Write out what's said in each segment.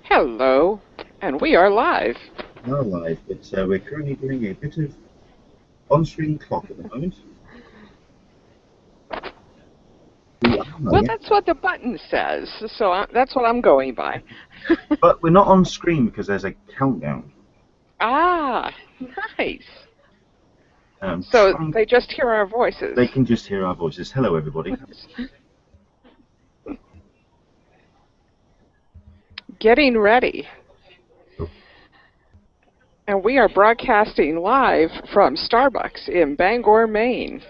Hello, and we are live. Now live, but we're currently doing a bit of on-screen clock at the moment. Well, that's what the button says, so that's what I'm going by. But we're not on screen because there's a countdown. Ah, nice. So they they just hear our voices. They can just hear our voices. Hello, everybody. Getting ready. And we are broadcasting live from Starbucks in Bangor, Maine.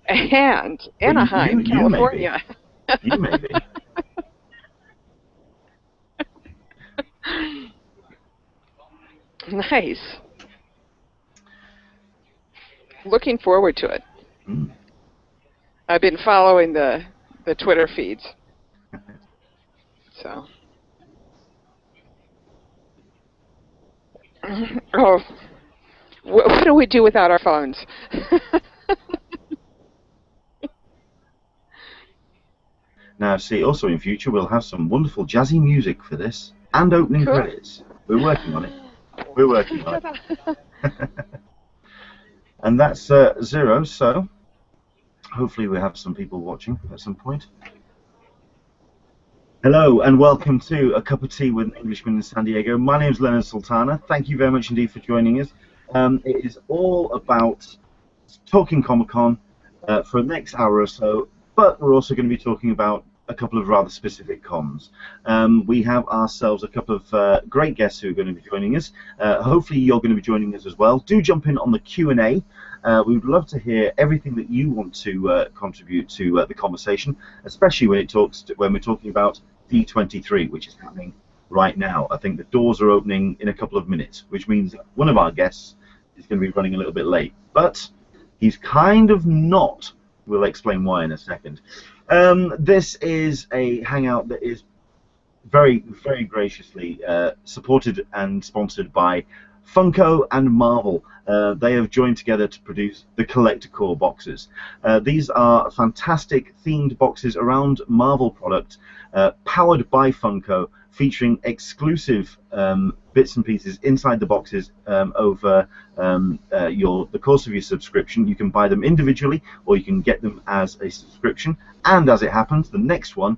And Anaheim, California. You may be. Nice. Looking forward to it. Mm. I've been following the Twitter feeds. So. Oh, what do we do without our phones? Now, see, also in future we'll have some wonderful jazzy music for this and opening credits. We're working on it. We're working on it. And that's zero, so hopefully we have some people watching at some point. Hello and welcome to A Cup of Tea with an Englishman in San Diego. My name is Leonard Sultana. Thank you very much indeed for joining us. It is all about Talkin Comic Con for the next hour or so, but we're also going to be talking about a couple of rather specific cons. We have ourselves a couple of great guests who are going to be joining us. Hopefully you're going to be joining us as well. Do jump in on the Q&A. We would love to hear everything that you want to contribute to the conversation, especially when we're talking about D23, which is happening right now. I think the doors are opening in a couple of minutes, which means one of our guests is going to be running a little bit late. But he's kind of not. We'll explain why in a second. This is a hangout that is very, very graciously supported and sponsored by Funko and Marvel. They have joined together to produce the Collector Core boxes. These are fantastic themed boxes around Marvel product, powered by Funko, featuring exclusive bits and pieces inside the boxes over the course of your subscription. You can buy them individually or you can get them as a subscription. And as it happens, the next one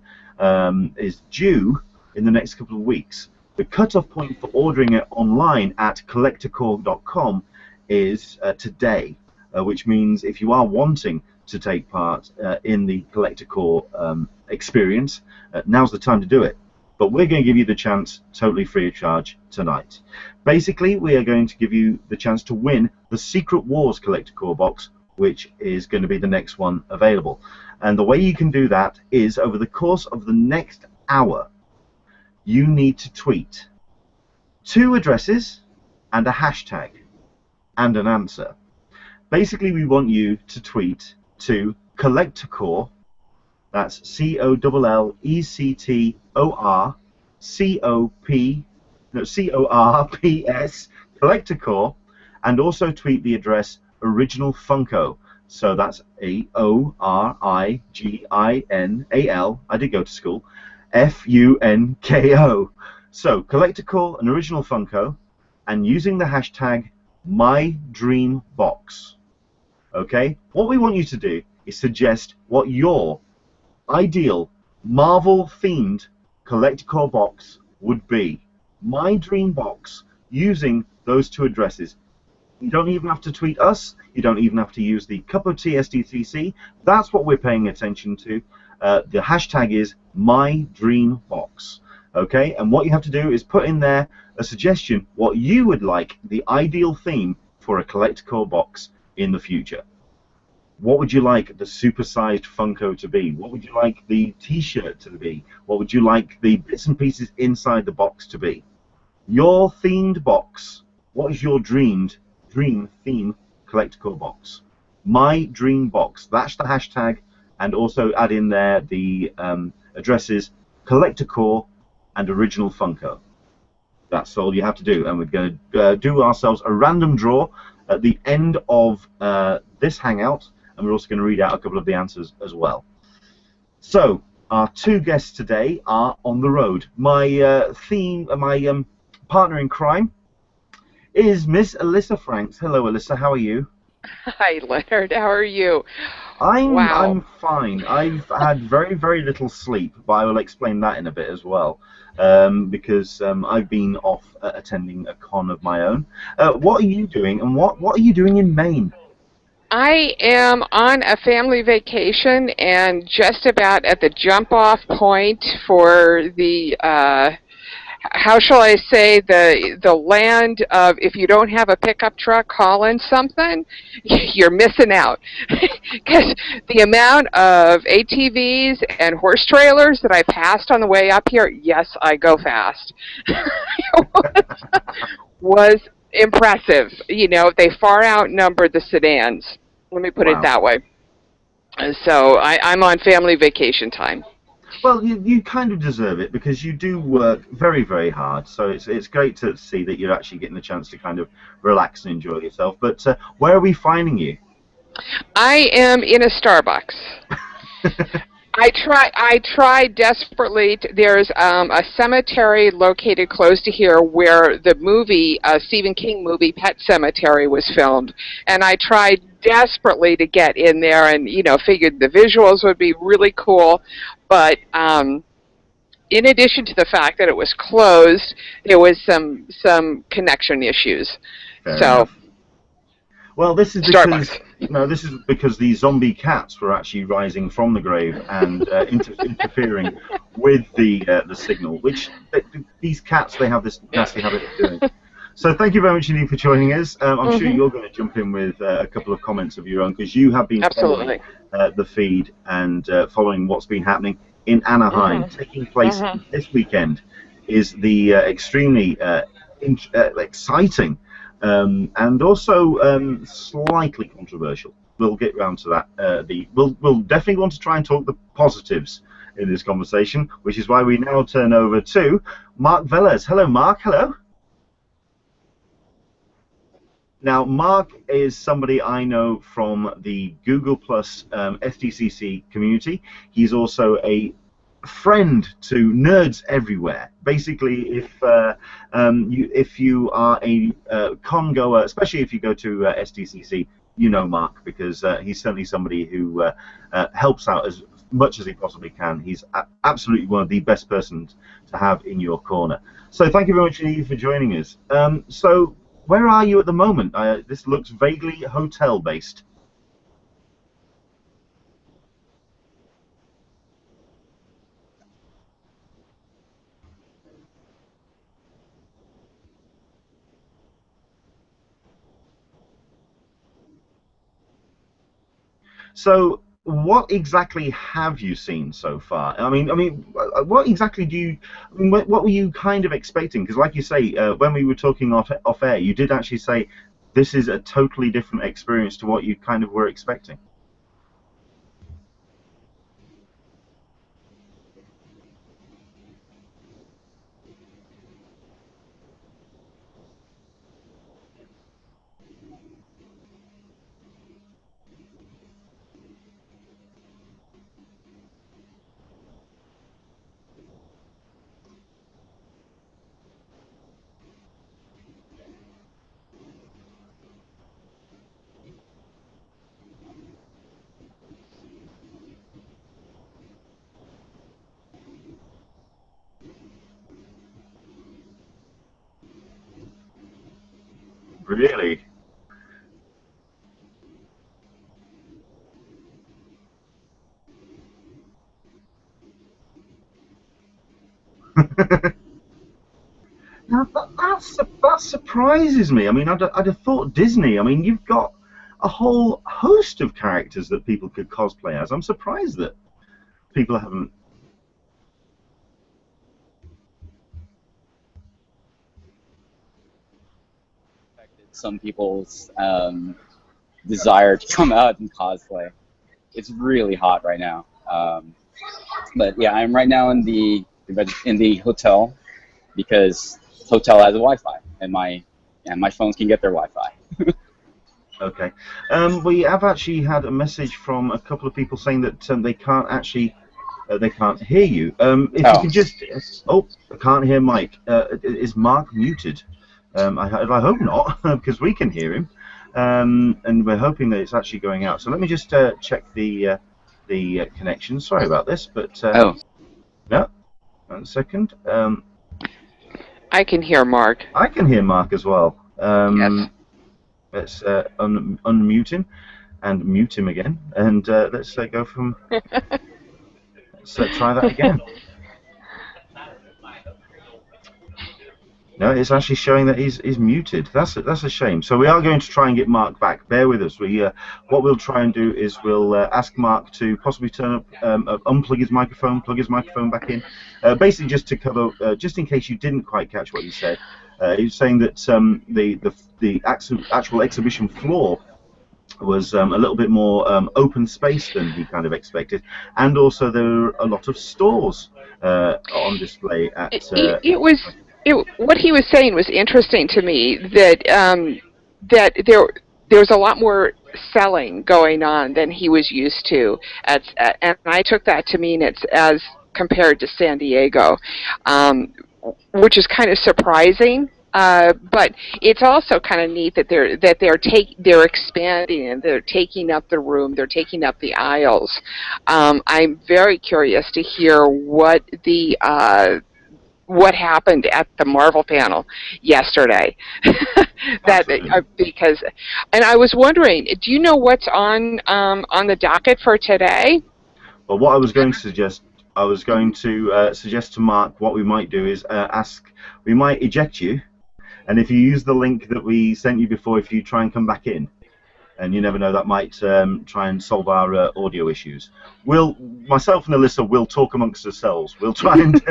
is due in the next couple of weeks. The cutoff point for ordering it online at collectorcore.com is today, which means if you are wanting to take part in the Collector Core experience, now's the time to do it. But we're going to give you the chance totally free of charge tonight. Basically, we are going to give you the chance to win the Secret Wars Collector Core box, which is going to be the next one available. And the way you can do that is over the course of the next hour, you need to tweet 2 addresses and a hashtag and an answer. Basically, we want you to tweet to Collector Core. That's COLLECTORPS, Collector Core, and also tweet the address OriginalFunko. So that's AORIGINAL. I did go to school. FUNKO. So Collector Core and Original Funko, and using the hashtag MyDreamBox. Okay. What we want you to do is suggest what your ideal Marvel-themed Collector Core box would be. My dream box, using those 2 addresses. You don't even have to tweet us. You don't even have to use the Cup of Tea SD3C. That's what we're paying attention to. The hashtag is MyDreamBox. Okay, and what you have to do is put in there a suggestion what you would like the ideal theme for a Collector Core box in the future. What would you like the supersized Funko to be? What would you like the T-shirt to be? What would you like the bits and pieces inside the box to be? Your themed box. What is your dream theme Collector Core box? My dream box. That's the hashtag, and also add in there the addresses Collector Core and Original Funko. That's all you have to do, and we're going to do ourselves a random draw at the end of this hangout. And we're also going to read out a couple of the answers as well. So, Our two guests today are on the road. My my partner in crime is Miss Alyssa Franks. Hello, Alyssa. How are you? Hi, Leonard. How are you? I'm Wow. fine. I've had very little sleep, but I will explain that in a bit as well, because I've been off attending a con of my own. What are you doing, and what are you doing in Maine? I am on a family vacation and just about at the jump-off point for the, how shall I say, the land of if you don't have a pickup truck hauling something, you're missing out. Because the amount of ATVs and horse trailers that I passed on the way up here, yes, I go fast, was impressive. You know, they far outnumbered the sedans. Let me put it Wow. that way. And so I'm on family vacation time. Well, you kind of deserve it because you do work very hard. So it's great to see that you're actually getting the chance to kind of relax and enjoy yourself. But where are we finding you? I am in a Starbucks. I try desperately. There's a cemetery located close to here where the movie, Stephen King movie, Pet Cemetery, was filmed, and I tried desperately to get in there, and figured the visuals would be really cool, but in addition to the fact that it was closed, there was some connection issues. Fair So enough. Well, this is because Starbucks. this is because the zombie cats were actually rising from the grave and interfering with the signal, which these cats, they have this nasty habit of doing. So thank you very much indeed for joining us. I'm sure you're going to jump in with a couple of comments of your own because you have been following the feed and following what's been happening in Anaheim. Taking place this weekend is the extremely exciting and also slightly controversial. We'll get round to that. We'll definitely want to try and talk the positives in this conversation, which is why we now turn over to Mark Velez. Hello, Mark. Hello. Now, Mark is somebody I know from the Google Plus SDCC community. He's also a friend to nerds everywhere. Basically, if you are a con goer, especially if you go to SDCC, you know Mark because he's certainly somebody who helps out as much as he possibly can. He's absolutely one of the best persons to have in your corner. So thank you very much indeed for joining us. So where are you at the moment? This looks vaguely hotel-based. So, what exactly have you seen so far? What exactly do you? What were you kind of expecting? Because, like you say, when we were talking off air, you did actually say this is a totally different experience to what you kind of were expecting. Really? Now that surprises me. I mean, I'd have thought Disney. I mean, you've got a whole host of characters that people could cosplay as. I'm surprised that people haven't. Some people's desire to come out and cosplay. It's really hot right now. But yeah, I'm right now in the hotel because hotel has a Wi-Fi and my phones can get their Wi-Fi. Okay. We have actually had a message from a couple of people saying that they can't actually they can't hear you. If you can just... Oh, I can't hear Mike. Is Mark muted? I hope not, because we can hear him. And we're hoping that it's actually going out. So let me just check the connection. Sorry about this, but... No, 1 second. I can hear Mark. I can hear Mark as well. Yes. Let's unmute him and mute him again, and let's go from. Let's try that again. No, it's actually showing that he's muted. That's a shame. So we are going to try and get Mark back. Bear with us. What we'll try and do is we'll ask Mark to possibly turn up, unplug his microphone, plug his microphone back in. Basically, just to cover, just in case you didn't quite catch what he said. He was saying that the actual exhibition floor was a little bit more open space than he kind of expected, and also there were a lot of stores on display at. What he was saying was interesting to me, that that there was a lot more selling going on than he was used to, and I took that to mean it's as compared to San Diego, which is kind of surprising. But it's also kind of neat that they're expanding and they're taking up the room, they're taking up the aisles. I'm very curious to hear what happened at the Marvel panel yesterday. Because, and I was wondering, do you know what's on the docket for today? Well, what I was going to suggest, suggest to Mark, what we might do is we might eject you, and if you use the link that we sent you before, if you try and come back in, and you never know, that might try and solve our audio issues. Myself and Alyssa will talk amongst ourselves. We'll try and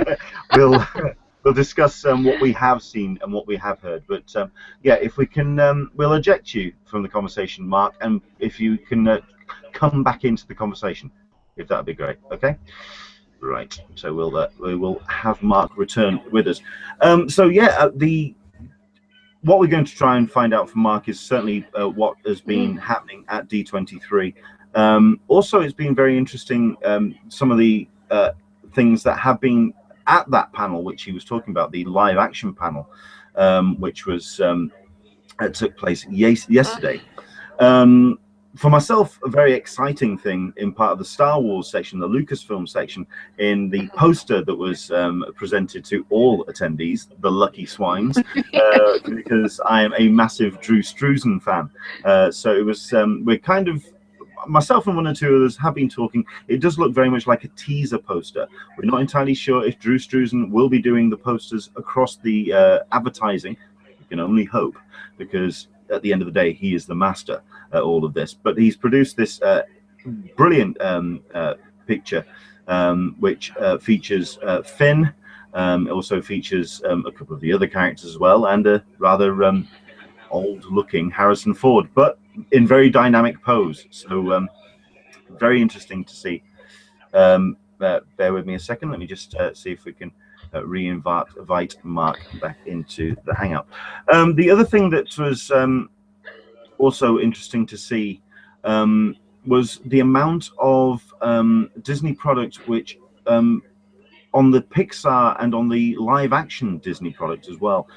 we'll discuss what we have seen and what we have heard. But yeah, if we can, we'll eject you from the conversation, Mark, and if you can come back into the conversation, if that'd be great. Okay. Right. So we will have Mark return with us. So yeah, what we're going to try and find out from Mark is certainly what has been happening at D23. Also, it's been very interesting, some of the things that have been at that panel, which he was talking about, the live action panel, which was took place yesterday. For myself, a very exciting thing in part of the Star Wars section, the Lucasfilm section, in the poster that was presented to all attendees, the lucky swines, because I am a massive Drew Struzan fan. So it was, we're kind of, myself and one or two others have been talking. It does look very much like a teaser poster. We're not entirely sure if Drew Struzan will be doing the posters across the advertising. We can only hope, because at the end of the day, he is the master at all of this. But he's produced this brilliant picture, which features Finn. It also features a couple of the other characters as well, and a rather old-looking Harrison Ford, but in very dynamic pose. So very interesting to see. Bear with me a second. Let me just see if we can invite Mark back into the Hangout. The other thing that was also interesting to see was the amount of Disney products which on the Pixar and on the live action Disney product as well.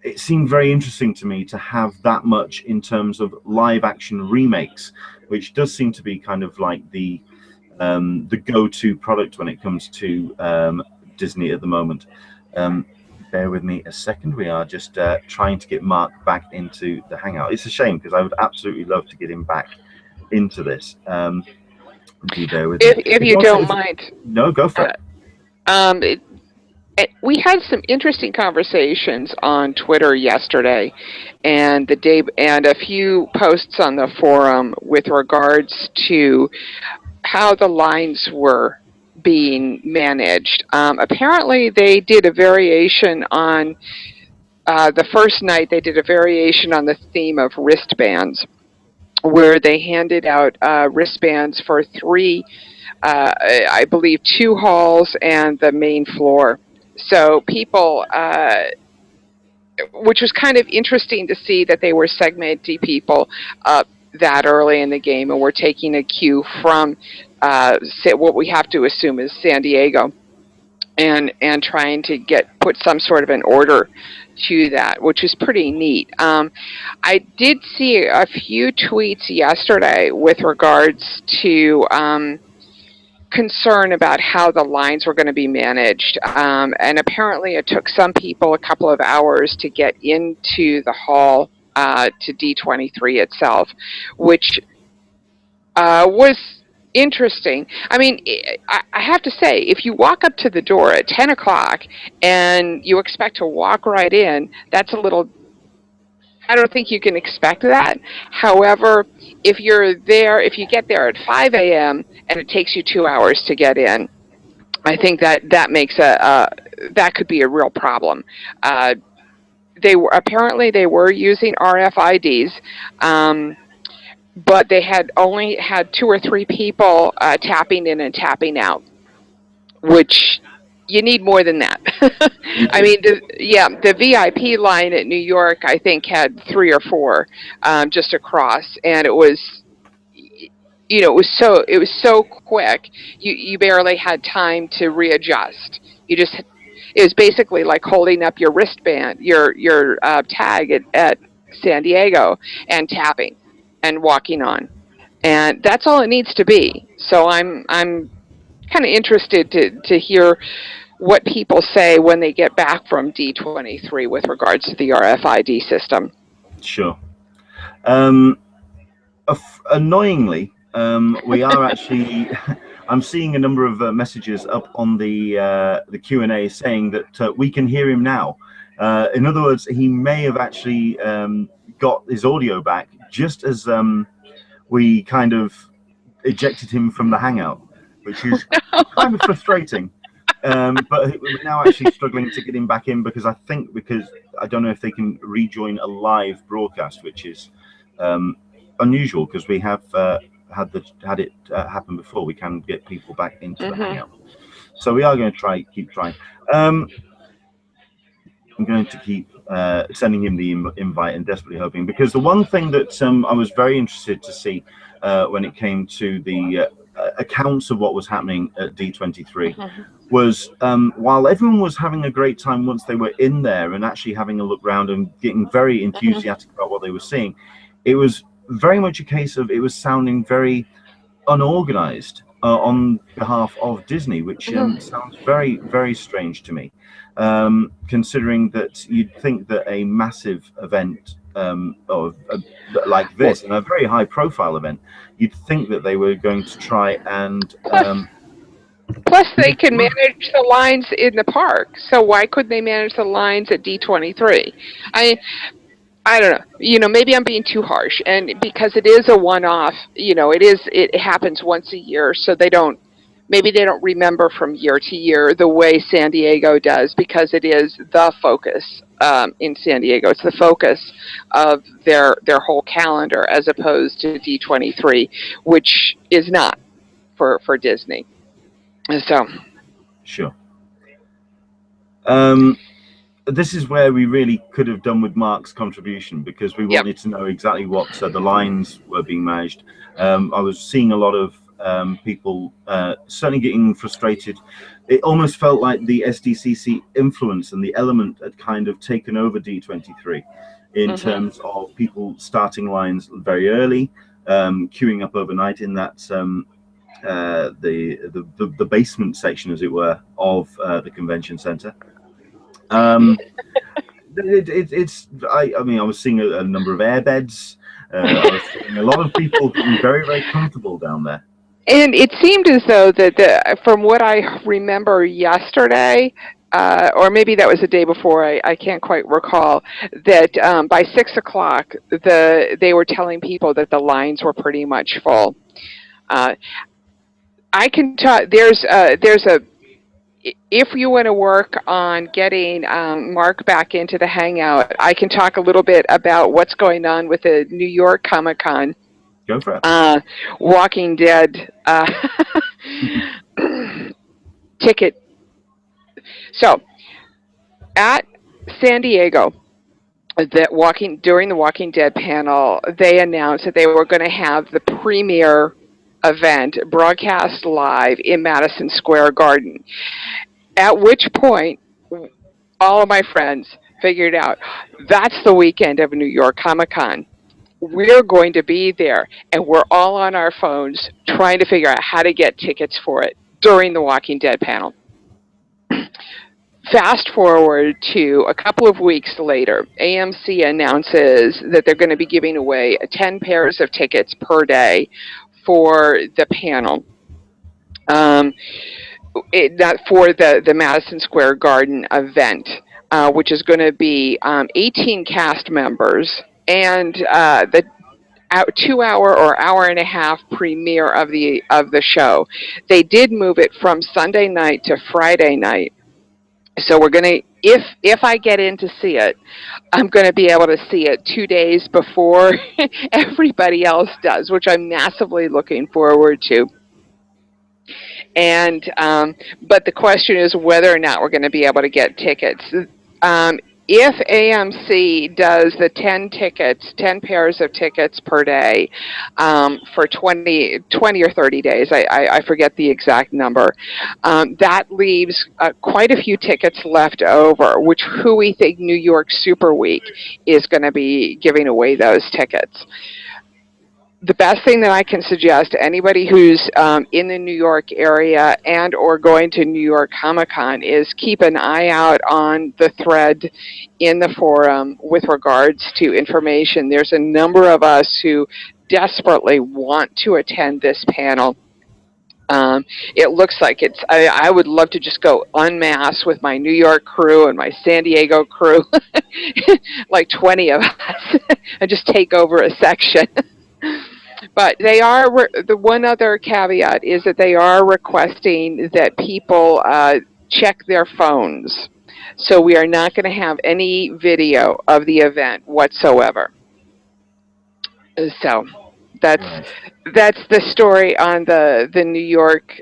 It seemed very interesting to me to have that much in terms of live action remakes, which does seem to be kind of like the go-to product when it comes to Disney at the moment. Bear with me a second. We are just trying to get Mark back into the Hangout. It's a shame, because I would absolutely love to get him back into this. Do bear with me. If you don't mind. No, go for it. We had some interesting conversations on Twitter yesterday, and a few posts on the forum with regards to how the lines were being managed. Apparently, they did a variation on the first night. They did a variation on the theme of wristbands, where they handed out wristbands for three, I believe, 2 halls and the main floor. So people, which was kind of interesting to see that they were segmenting people up that early in the game and were taking a cue from what we have to assume is San Diego, and trying to put some sort of an order to that, which is pretty neat. I did see a few tweets yesterday with regards to concern about how the lines were going to be managed, and apparently it took some people a couple of hours to get into the hall to D23 itself, which was interesting. I mean, I have to say, if you walk up to the door at 10 o'clock and you expect to walk right in, that's a little, I don't think you can expect that. However, if you get there at 5 a.m. and it takes you 2 hours to get in, I think that makes that could be a real problem. They were using RFIDs, but they had only had 2 or 3 people tapping in and tapping out, which you need more than that. I mean, the VIP line at New York, I think, had 3 or 4 just across, and it was, it was so quick. You barely had time to readjust. It was basically like holding up your wristband, your tag at San Diego, and tapping and walking on, and that's all it needs to be. So I'm kind of interested to hear what people say when they get back from D23 with regards to the RFID system. Sure. Annoyingly, we are actually. I'm seeing a number of messages up on the Q&A saying that we can hear him now. In other words, he may have actually got his audio back just as we kind of ejected him from the Hangout, which is kind of frustrating. But we're now actually struggling to get him back in because I don't know if they can rejoin a live broadcast, which is unusual because we have had it happen before. We can get people back into the Hangout, so we are going to keep trying. I'm going to keep sending him the invite and desperately hoping, because the one thing that I was very interested to see when it came to the accounts of what was happening at D23 was while everyone was having a great time once they were in there and actually having a look around and getting very enthusiastic about what they were seeing, it was very much a case of it was sounding very unorganized on behalf of Disney, which sounds very, very strange to me. Considering that you'd think that a massive event like this, and a very high-profile event, you'd think that they were going to try and... Plus, they can manage the lines in the park, so why couldn't they manage the lines at D23? I don't know. Maybe I'm being too harsh, and because it is a one-off, it happens once a year, so maybe they don't remember from year to year the way San Diego does, because it is the focus in San Diego. It's the focus of their whole calendar, as opposed to D23, which is not for Disney. So. Sure. This is where we really could have done with Mark's contribution, because we wanted to know exactly what the lines were being managed. I was seeing a lot of people certainly getting frustrated. It almost felt like the SDCC influence and the element had kind of taken over D23 in terms of people starting lines very early, queuing up overnight in that the basement section, as it were, of the convention center. I was seeing a number of airbeds. I was seeing a lot of people getting very, very comfortable down there. And it seemed as though that, from what I remember yesterday, or maybe that was the day before, I can't quite recall, that by 6 o'clock, they were telling people that the lines were pretty much full. I can tell if you want to work on getting Mark back into the Hangout, I can talk a little bit about what's going on with the New York Comic Con. Go for it. Walking Dead ticket. So, at San Diego, during the Walking Dead panel, they announced that they were going to have the premiere event broadcast live in Madison Square Garden. At which point, all of my friends figured out that's the weekend of New York Comic Con. We're going to be there, and we're all on our phones trying to figure out how to get tickets for it during the Walking Dead panel. Fast forward to a couple of weeks later, AMC announces that they're going to be giving away 10 pairs of tickets per day for the panel. Not for the Madison Square Garden event, which is going to be 18 cast members and the 2-hour or hour and a half premiere of the show. They did move it from Sunday night to Friday night. So we're going to, if I get in to see it, I'm going to be able to see it 2 days before everybody else does, which I'm massively looking forward to. And but the question is whether or not we're going to be able to get tickets. If AMC does the 10 pairs of tickets per day for 20 or 30 days, I forget the exact number, that leaves quite a few tickets left over, who we think New York Super Week is going to be giving away those tickets. The best thing that I can suggest to anybody who's in the New York area and or going to New York Comic Con is keep an eye out on the thread in the forum with regards to information. There's a number of us who desperately want to attend this panel. It looks like I would love to just go en masse with my New York crew and my San Diego crew, like 20 of us, and just take over a section. But they are, the one other caveat is that they are requesting that people check their phones. So we are not going to have any video of the event whatsoever. So that's the story on the New York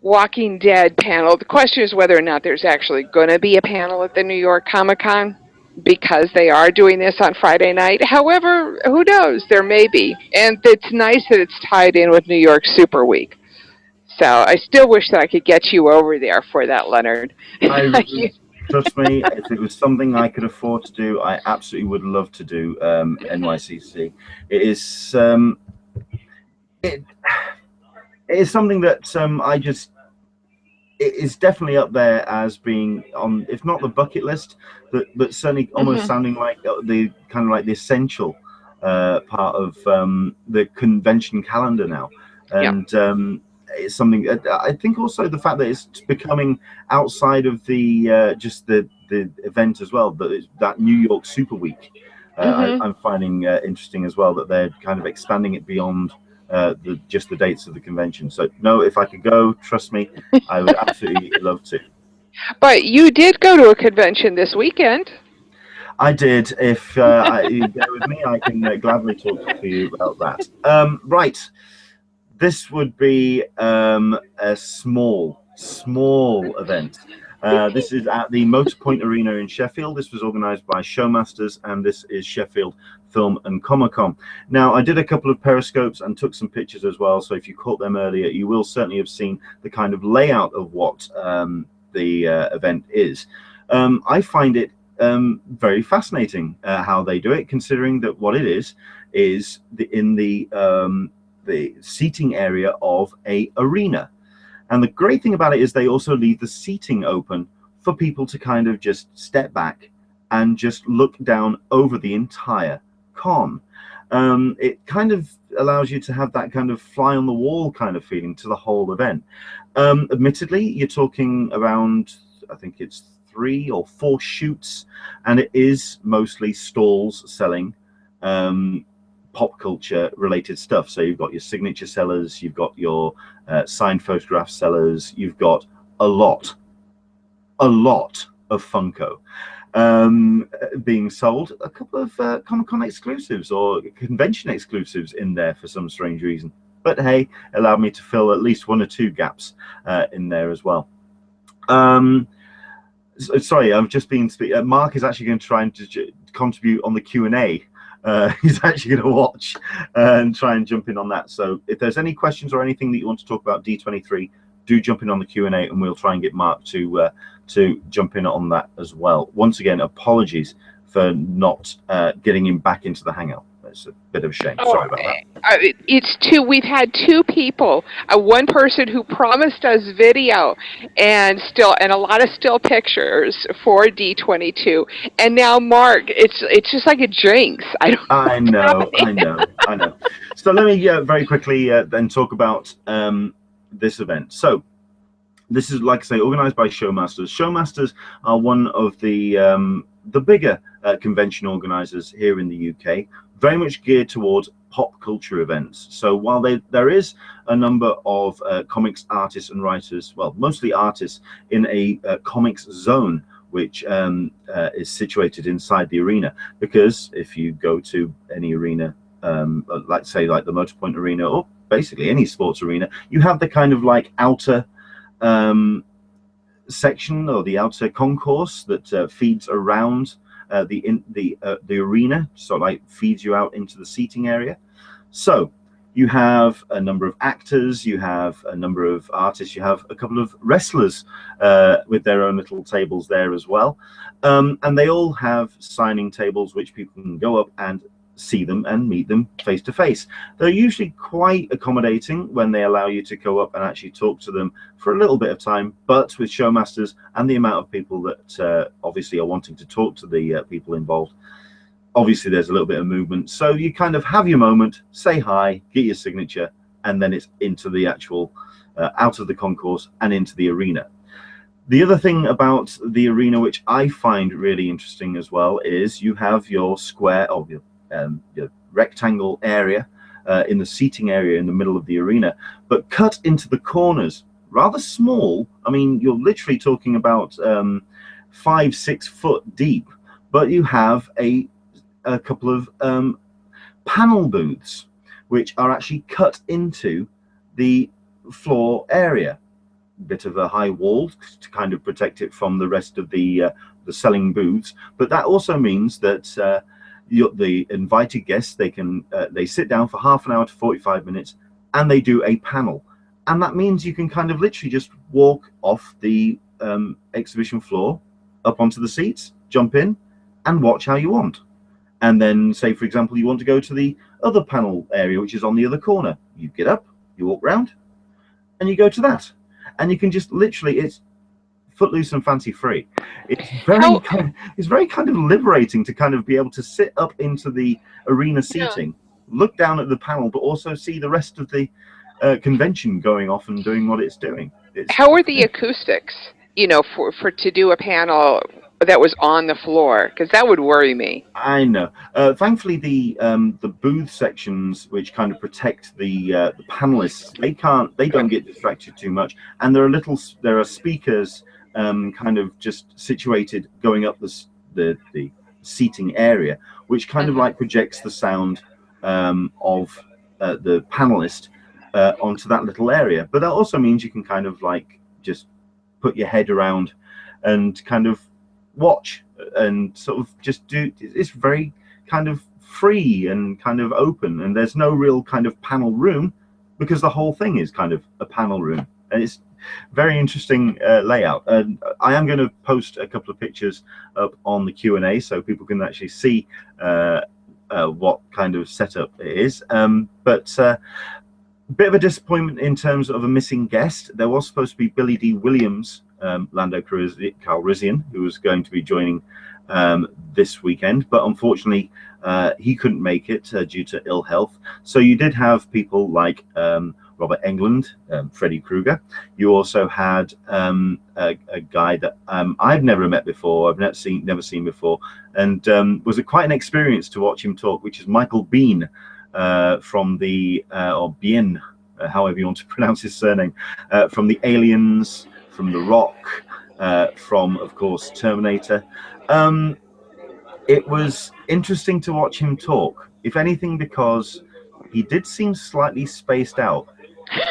Walking Dead panel. The question is whether or not there's actually going to be a panel at the New York Comic Con, because they are doing this on Friday night. However, who knows? There may be. And it's nice that it's tied in with New York Super Week. So I still wish that I could get you over there for that, Leonard. Trust me, if it was something I could afford to do, I absolutely would love to do NYCC. It is it is something that it is definitely up there as being on, if not the bucket list, but certainly almost sounding like the kind of like the essential part of the convention calendar now. And it's something I think also the fact that it's becoming outside of the just the event as well, but it's that New York Super Week. I'm finding interesting as well that they're kind of expanding it beyond just the dates of the convention. So no, if I could go, trust me, I would absolutely love to. But you did go to a convention this weekend. I did. If you go with me, I can gladly talk to you about that. Right, this would be a small event. This is at the Motorpoint Arena in Sheffield. This was organised by Showmasters, and this is Sheffield Film and Comic Con. Now, I did a couple of periscopes and took some pictures as well, so if you caught them earlier, you will certainly have seen the kind of layout of what the event is. I find it very fascinating how they do it, considering that what it is in the seating area of a arena. And the great thing about it is they also leave the seating open for people to kind of just step back and just look down over the entire con. It kind of allows you to have that kind of fly on the wall kind of feeling to the whole event. Admittedly, you're talking around, I think it's 3 or 4 shoots, and it is mostly stalls selling pop culture related stuff. So you've got your signature sellers, you've got your signed photograph sellers, you've got a lot of Funko being sold, a couple of Comic-Con exclusives or convention exclusives in there for some strange reason. But hey, allowed me to fill at least 1 or 2 gaps in there as well. Sorry, I've just been Mark is actually going to try and contribute on the Q&A he's actually going to watch and try and jump in on that. So if there's any questions or anything that you want to talk about D23, do jump in on the Q&A, and we'll try and get Mark to jump in on that as well. Once again, apologies for not getting him back into the Hangout. It's a bit of a shame. Sorry about that. We've had two people, one person who promised us video and a lot of still pictures for D22, and now Mark. It's just like a jinx. I know. So let me very quickly then talk about this event. So this is, like I say, organized by Showmasters. Showmasters are one of the bigger convention organizers here in the UK, very much geared towards pop culture events. So while there is a number of comics artists and writers, well, mostly artists, in a comics zone, which is situated inside the arena, because if you go to any arena, like say like the Motorpoint Arena, or basically any sports arena, you have the kind of like outer section, or the outer concourse that feeds around the arena, so like feeds you out into the seating area. So you have a number of actors, you have a number of artists, you have a couple of wrestlers with their own little tables there as well, and they all have signing tables which people can go up and see them and meet them face to face. They're usually quite accommodating when they allow you to go up and actually talk to them for a little bit of time, but with Showmasters and the amount of people that obviously are wanting to talk to the people involved, obviously there's a little bit of movement, so you kind of have your moment, say hi, get your signature, and then it's into the actual out of the concourse and into the arena. The other thing about the arena which I find really interesting as well is you have your square of your rectangle area in the seating area in the middle of the arena, but cut into the corners, rather small. I mean, you're literally talking about 5-6 foot deep, but you have a couple of panel booths which are actually cut into the floor area. Bit of a high wall to kind of protect it from the rest of the selling booths, but that also means that the invited guests, they sit down for half an hour to 45 minutes and they do a panel, and that means you can kind of literally just walk off the exhibition floor up onto the seats, jump in and watch how you want. And then say, for example, you want to go to the other panel area which is on the other corner, you get up, you walk round and you go to that, and you can just literally, it's footloose and fancy free. It's very kind of liberating to kind of be able to sit up into the arena seating, look down at the panel, but also see the rest of the convention going off and doing what it's doing. How are the acoustics, for to do a panel that was on the floor? Because that would worry me. I know. Thankfully, the booth sections, which kind of protect the panelists, they don't get distracted too much, and there are speakers kind of just situated going up the seating area, which kind of like projects the sound of the panelist onto that little area. But that also means you can kind of like just put your head around and kind of watch and sort of just do. It's very kind of free and kind of open, and there's no real kind of panel room because the whole thing is kind of a panel room, and it's very interesting layout. And I am going to post a couple of pictures up on the Q&A so people can actually see what kind of setup it is. But a bit of a disappointment in terms of a missing guest. There was supposed to be Billy Dee Williams, Lando Calrissian, who was going to be joining this weekend, but unfortunately he couldn't make it due to ill health. So you did have people like Robert Englund, Freddy Krueger. You also had a guy that I've never met before, I've never seen before, and was quite an experience to watch him talk, which is Michael Biehn from the, or Biehn, however you want to pronounce his surname, from the Aliens, from The Rock, from, of course, Terminator. It was interesting to watch him talk, if anything, because he did seem slightly spaced out.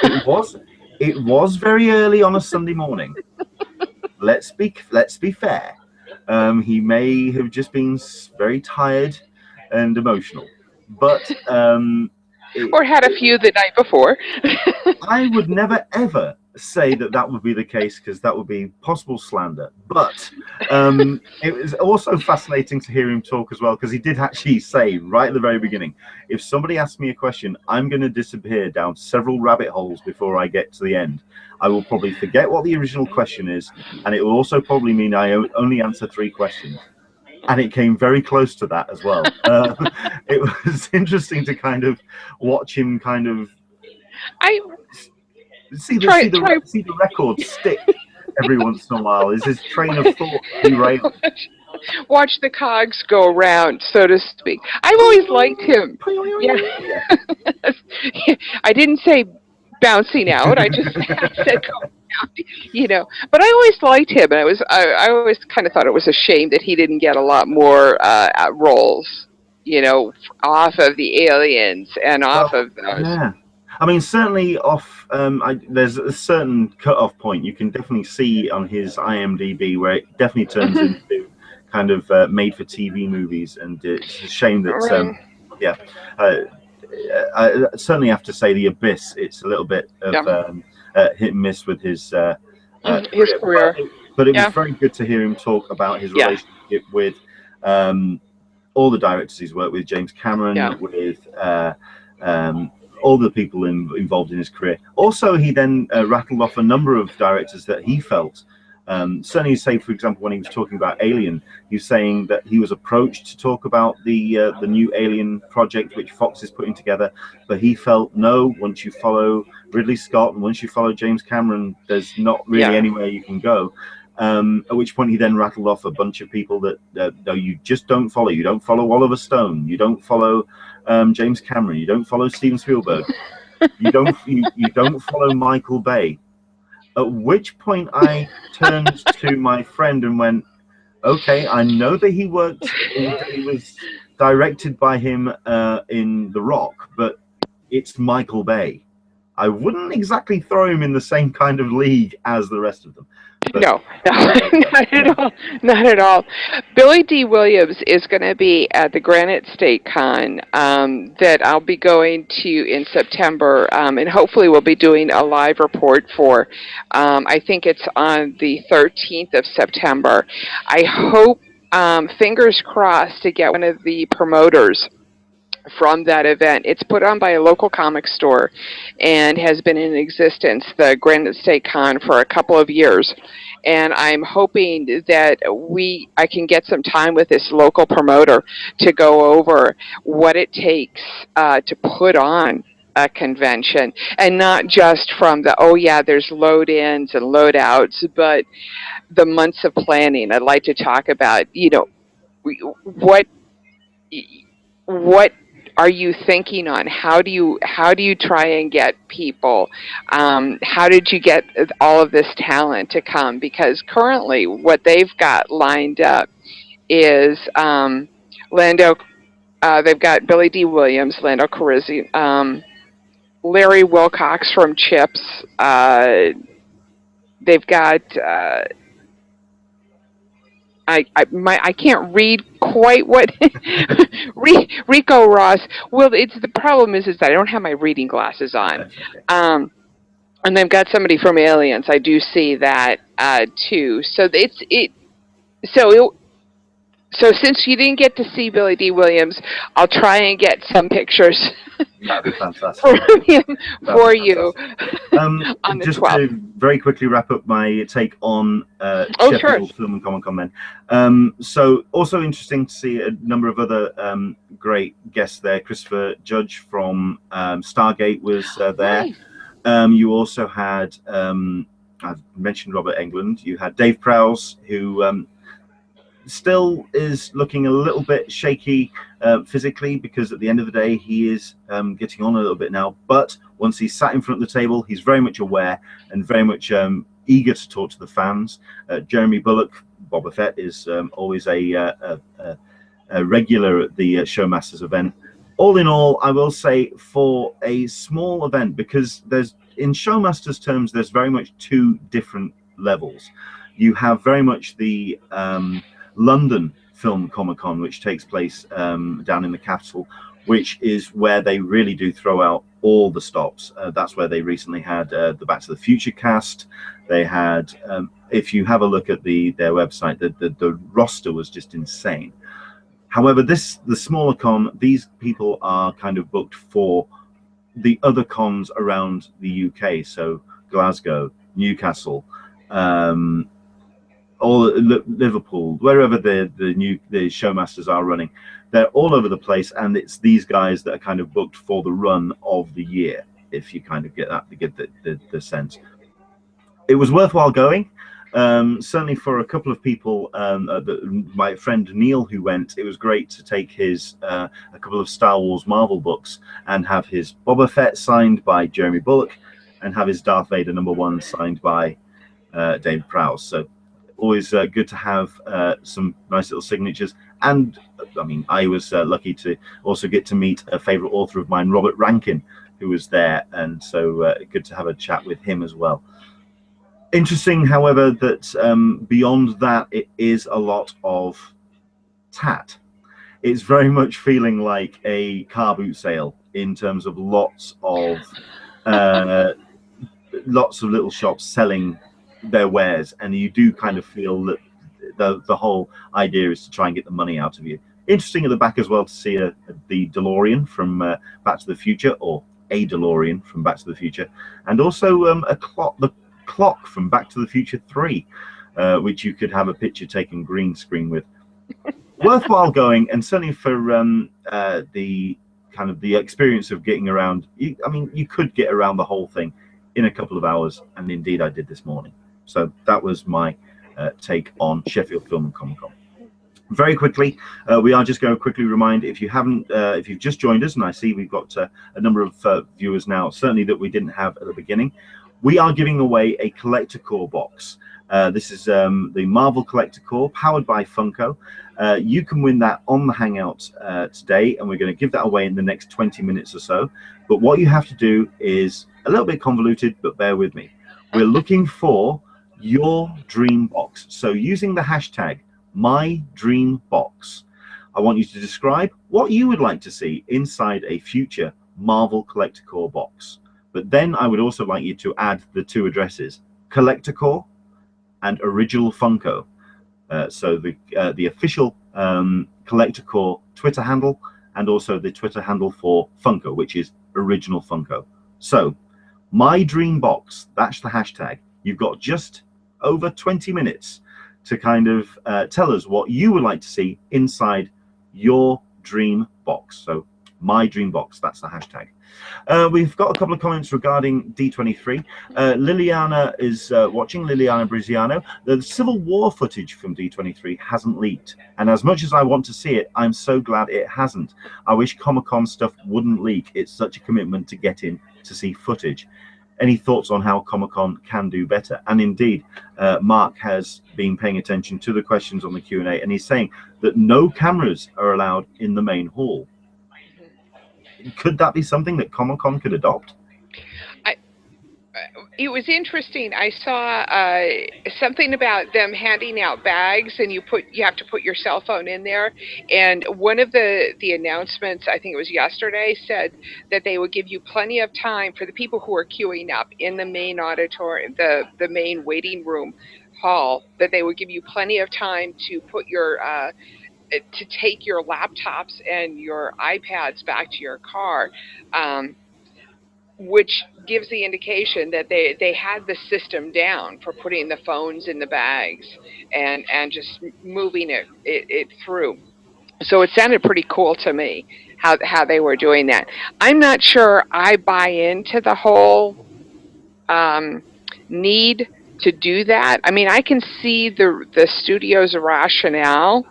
It was very early on a Sunday morning. Let's be fair. He may have just been very tired and emotional. But Or had a few the night before. I would never ever say that that would be the case, because that would be possible slander. But it was also fascinating to hear him talk as well, because he did actually say right at the very beginning, if somebody asks me a question, I'm going to disappear down several rabbit holes before I get to the end. I will probably forget what the original question is, and it will also probably mean I only answer 3 questions. And it came very close to that as well. It was interesting to kind of watch him kind of see the record stick every once in a while. Is his train of thought derailed? Watch the cogs go around, so to speak. I've always liked him. Yeah. I didn't say bouncing out. I just said going out, you know. But I always liked him, and I always kind of thought it was a shame that he didn't get a lot more roles, you know, off of the aliens and off of those. Yeah. I mean, certainly off. There's a certain cut-off point you can definitely see on his IMDb where it definitely turns into kind of made-for-TV movies, and it's a shame that. Yeah. I certainly have to say, The Abyss. It's a little bit of hit and miss with his career. But it was very good to hear him talk about his relationship with all the directors he's worked with, James Cameron, with all the people involved in his career. Also, he then rattled off a number of directors that he felt. Certainly, say, for example, when he was talking about Alien, he was saying that he was approached to talk about the new Alien project which Fox is putting together, but he felt, no, once you follow Ridley Scott and once you follow James Cameron, there's not really anywhere you can go. At which point he then rattled off a bunch of people that you just don't follow. You don't follow Oliver Stone. You don't follow James Cameron. You don't follow Steven Spielberg. You don't follow Michael Bay. At which point I turned to my friend and went, okay, I know that he was directed by him in The Rock, but it's Michael Bay. I wouldn't exactly throw him in the same kind of league as the rest of them. But, no, not at all. Not at all. Billy Dee Williams is going to be at the Granite State Con that I'll be going to in September, and hopefully we'll be doing a live report for. I think it's on the 13th of September. I hope, fingers crossed, to get one of the promoters from that event. It's put on by a local comic store and has been in existence, the Granite State Con, for a couple of years. And I'm hoping that I can get some time with this local promoter to go over what it takes to put on a convention, and not just from there's load-ins and load-outs, but the months of planning. I'd like to talk about, what are you thinking on? How do you try and get people? How did you get all of this talent to come? Because currently what they've got lined up is Lando. They've got Billy Dee Williams, Lando Calrissian, Larry Wilcox from Chips. They've got. I can't read quite what Rico Ross. Well, the problem is that I don't have my reading glasses on, and they've got somebody from Aliens. I do see that too. So since you didn't get to see Billy Dee Williams, I'll try and get some pictures. That'd be fantastic. From him for you on the just 12th. to very quickly wrap up my take on Sheffield Film Comic Con then. So also interesting to see a number of other great guests there. Christopher Judge from Stargate was there. Right. You also had, I've mentioned Robert Englund. You had Dave Prowse, who still is looking a little bit shaky physically, because at the end of the day he is getting on a little bit now, but once he's sat in front of the table, he's very much aware and very much eager to talk to the fans. Jeremy Bullock, Boba Fett, is always a regular at the Showmasters event. All in all, I will say, for a small event, because in Showmasters terms, there's very much 2 different levels. You have very much the London Film Comic Con, which takes place down in the capital, which is where they really do throw out all the stops. That's where they recently had the Back to the Future cast. They had, if you have a look at their website, the roster was just insane. However, the smaller con, these people are kind of booked for the other cons around the UK, so Glasgow, Newcastle, all Liverpool, wherever the Showmasters are running. They're all over the place, and it's these guys that are kind of booked for the run of the year, if you kind of get the sense. It was worthwhile going. Certainly for a couple of people, my friend Neil who went, it was great to take his a couple of Star Wars Marvel books and have his Boba Fett signed by Jeremy Bulloch and have his Darth Vader #1 signed by David Prowse. So always good to have some nice little signatures. And I mean, I was lucky to also get to meet a favorite author of mine, Robert Rankin, who was there, and so good to have a chat with him as well. Interesting, however, that beyond that, it is a lot of tat. It's very much feeling like a car boot sale in terms of lots of little shops selling their wares, and you do kind of feel that the whole idea is to try and get the money out of you. Interesting at the back as well to see the DeLorean from Back to the Future, or a DeLorean from Back to the Future, and also the clock from Back to the Future 3, which you could have a picture taken green screen with. Worthwhile going, and certainly for the kind of the experience of getting around. I mean, you could get around the whole thing in a couple of hours, and indeed I did this morning. So that was my take on Sheffield Film Comic Con. Very quickly, we are just going to quickly remind, if you haven't, if you've just joined us, and I see we've got a number of viewers now, certainly that we didn't have at the beginning, we are giving away a Collector Core box. This is the Marvel Collector Core, powered by Funko. You can win that on the Hangout today, and we're going to give that away in the next 20 minutes or so. But what you have to do is a little bit convoluted, but bear with me. We're looking for your dream box. So using the hashtag #MyDreamBox, I want you to describe what you would like to see inside a future Marvel Collector Core box. But then I would also like you to add the two addresses, Collector Core and Original Funko. So the official Collector Core Twitter handle, and also the Twitter handle for Funko, which is Original Funko. So My Dream Box, that's the hashtag. You've got just over 20 minutes to kind of tell us what you would like to see inside your dream box. So My Dream Box, that's the hashtag. We've got a couple of comments regarding D23. Liliana is watching, Liliana Briziano. The Civil War footage from D23 hasn't leaked, and as much as I want to see it, I'm so glad it hasn't. I wish Comic-Con stuff wouldn't leak. It's such a commitment to get in to see footage. Any thoughts on how Comic-Con can do better? And indeed, Mark has been paying attention to the questions on the Q&A, and he's saying that no cameras are allowed in the main hall. Could that be something that Comic-Con could adopt? It was interesting. I saw something about them handing out bags, and you have to put your cell phone in there. And one of the announcements, I think it was yesterday, said that they would give you plenty of time for the people who are queuing up in the main auditorium, the main waiting room hall, that they would give you plenty of time to put your to take your laptops and your iPads back to your car, which gives the indication that they had the system down for putting the phones in the bags and just moving it through. So it sounded pretty cool to me how they were doing that. I'm not sure I buy into the whole need to do that. I mean, I can see the studio's rationale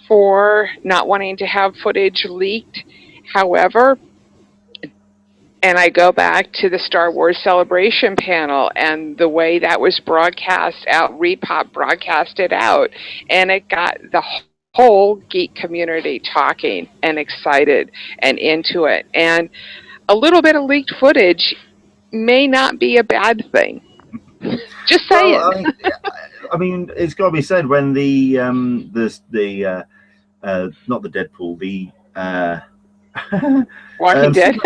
for not wanting to have footage leaked. However, and I go back to the Star Wars Celebration panel and the way that was broadcast out, Repop broadcasted out, and it got the whole geek community talking and excited and into it. And a little bit of leaked footage may not be a bad thing. Just saying. Well, I mean, it's got to be said when the not the Deadpool, the Walking Dead.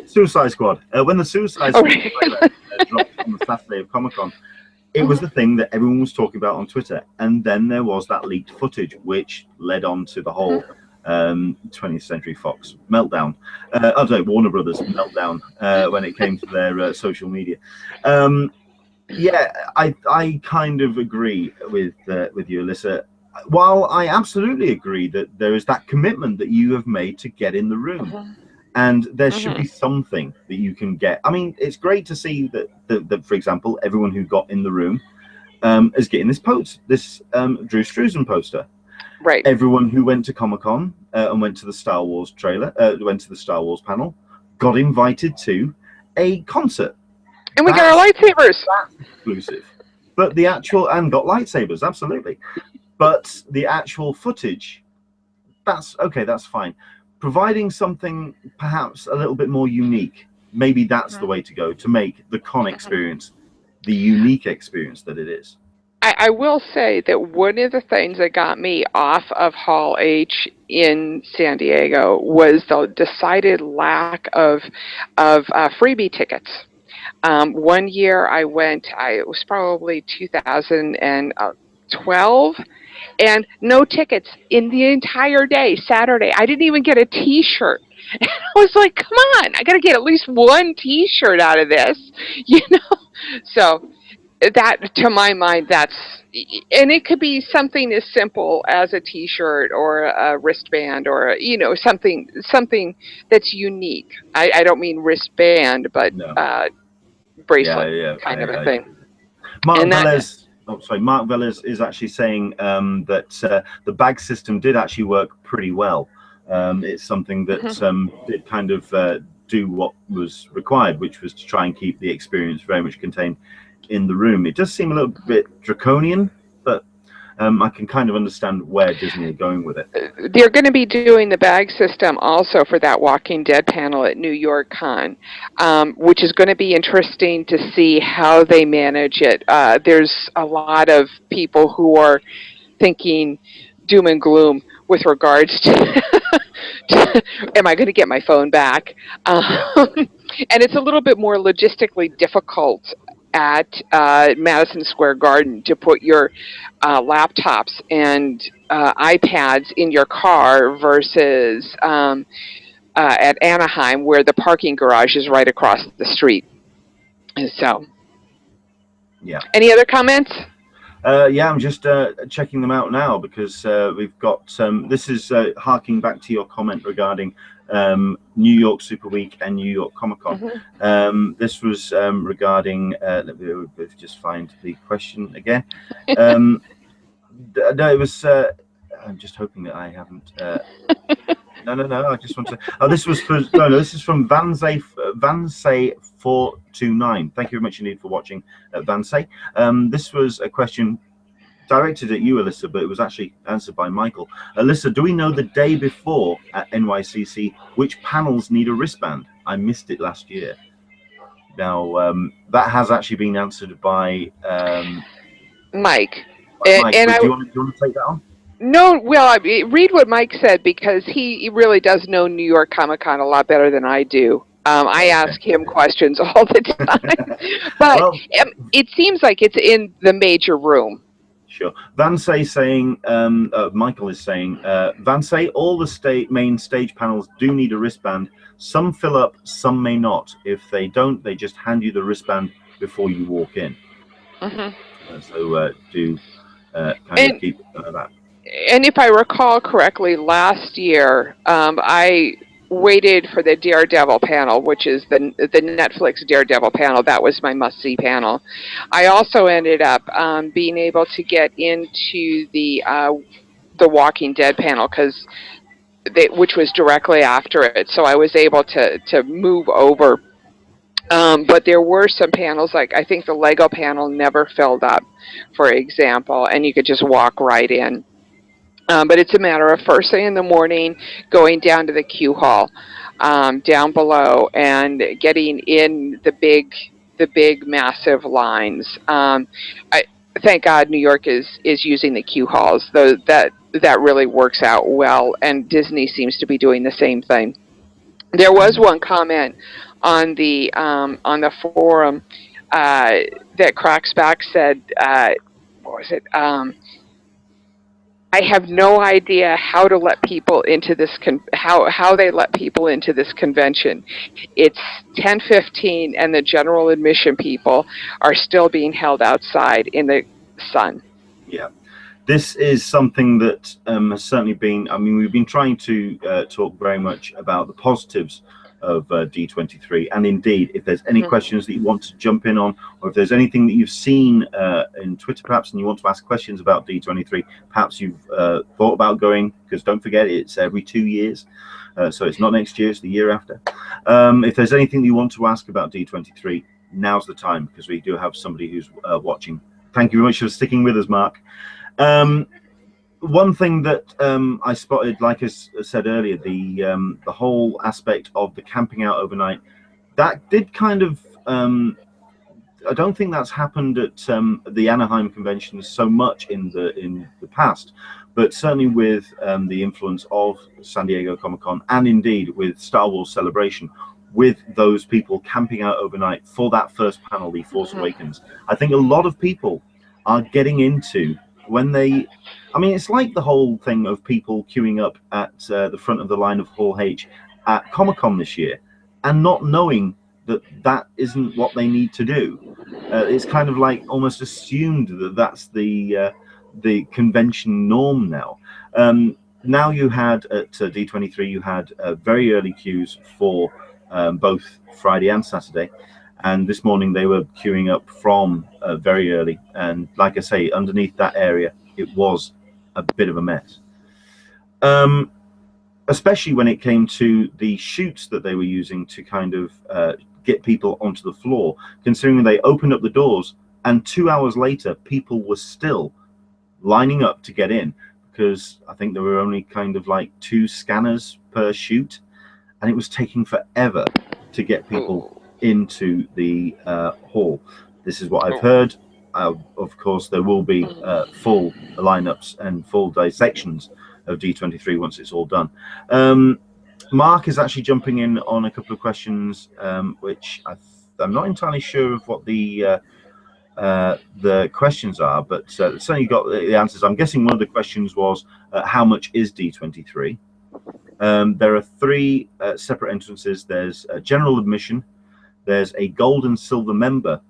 Suicide Squad. When the Suicide Squad trailer dropped on the Saturday of Comic Con, it was the thing that everyone was talking about on Twitter, and then there was that leaked footage, which led on to the whole 20th Century Fox meltdown. Warner Brothers meltdown when it came to their social media. Yeah, I kind of agree with you, Alyssa. While I absolutely agree that there is that commitment that you have made to get in the room, and there should be something that you can get. I mean, it's great to see that for example, everyone who got in the room is getting this Drew Struzan poster. Right. Everyone who went to Comic-Con and went to the Star Wars went to the Star Wars panel, got invited to a concert. And we got our lightsabers. That's exclusive. But the actual, and got lightsabers, absolutely. But the actual footage, that's okay, that's fine. Providing something perhaps a little bit more unique, maybe that's the way to go to make the con experience the unique experience that it is. I will say that one of the things that got me off of Hall H in San Diego was the decided lack of freebie tickets. One year I went, it was probably 2012, and no tickets in the entire day, Saturday. I didn't even get a T-shirt. And I was like, come on, I got to get at least one T-shirt out of this, you know? So that, to my mind, that's, and it could be something as simple as a T-shirt or a wristband or, you know, something that's unique. I don't mean wristband, but bracelet kind of a thing. Mark Velez is actually saying that the bag system did actually work pretty well. It's something that did kind of do what was required, which was to try and keep the experience very much contained in the room. It does seem a little bit draconian, but I can kind of understand where Disney are going with it. They're going to be doing the bag system also for that Walking Dead panel at New York Con, which is going to be interesting to see how they manage it. There's a lot of people who are thinking doom and gloom with regards to, am I going to get my phone back? And it's a little bit more logistically difficult at Madison Square Garden to put your laptops and iPads in your car versus at Anaheim, where the parking garage is right across the street. And so, any other comments? I'm just checking them out now because we've got this is harking back to your comment regarding New York Super Week and New York Comic Con. This was regarding let me just find the question again. No, it was I'm just hoping that I haven't no, I just want to this was for this is from Vansay429. Thank you very much indeed for watching, Vansay. This was a question directed at you, Alyssa, but it was actually answered by Michael. Alyssa, do we know the day before at NYCC which panels need a wristband? I missed it last year. Now, that has actually been answered by Mike. Mike. Do you want to take that on? No, well, read what Mike said, because he really does know New York Comic Con a lot better than I do. I ask him questions all the time. But well, it seems like it's in the major room. Sure. Vansay saying, Michael is saying, Vansay, all the main stage panels do need a wristband. Some fill up, some may not. If they don't, they just hand you the wristband before you walk in. So do kind of keep that. And if I recall correctly, last year, I waited for the Daredevil panel, which is the Netflix Daredevil panel. That was my must-see panel. I also ended up being able to get into the Walking Dead panel, which was directly after it. So I was able to move over. But there were some panels, like I think the Lego panel never filled up, for example, and you could just walk right in. But it's a matter of first thing in the morning, going down to the queue hall down below and getting in the big massive lines. thank God New York is using the queue halls. Though that really works out well, and Disney seems to be doing the same thing. There was one comment on the forum that Crocsback said, what was it? I have no idea how to let people into this how they let people into this convention. It's 10:15 and the general admission people are still being held outside in the sun. Yeah. This is something that has certainly been, I mean, we've been trying to talk very much about the positives of D23, and indeed, if there's any questions that you want to jump in on, or if there's anything that you've seen in Twitter perhaps and you want to ask questions about D23, perhaps you've thought about going, because don't forget, it's every 2 years, so it's not next year, it's the year after. If there's anything that you want to ask about D23, now's the time, because we do have somebody who's watching. Thank you very much for sticking with us, Mark. One thing that I spotted, like I said earlier, the whole aspect of the camping out overnight, that did kind of, I don't think that's happened at the Anaheim convention so much in the past, but certainly with the influence of San Diego Comic Con, and indeed with Star Wars Celebration, with those people camping out overnight for that first panel, The Force Awakens. I think a lot of people are getting into, when they, I mean, it's like the whole thing of people queuing up at the front of the line of Hall H at Comic-Con this year and not knowing that that isn't what they need to do. It's kind of like almost assumed that that's the convention norm now. Now you had at D23, you had very early queues for both Friday and Saturday. And this morning they were queuing up from very early. And like I say, underneath that area, it was a bit of a mess. Especially when it came to the chutes that they were using to kind of get people onto the floor, considering they opened up the doors and 2 hours later, people were still lining up to get in, because I think there were only kind of like 2 scanners per chute, and it was taking forever to get people into the hall. This is what I've heard. Of course, there will be full lineups and full dissections of D23 once it's all done. Mark is actually jumping in on a couple of questions, which I'm not entirely sure of what the questions are, but certainly got the answers. I'm guessing one of the questions was, how much is D23? There are 3 separate entrances. There's general admission, there's a gold and silver member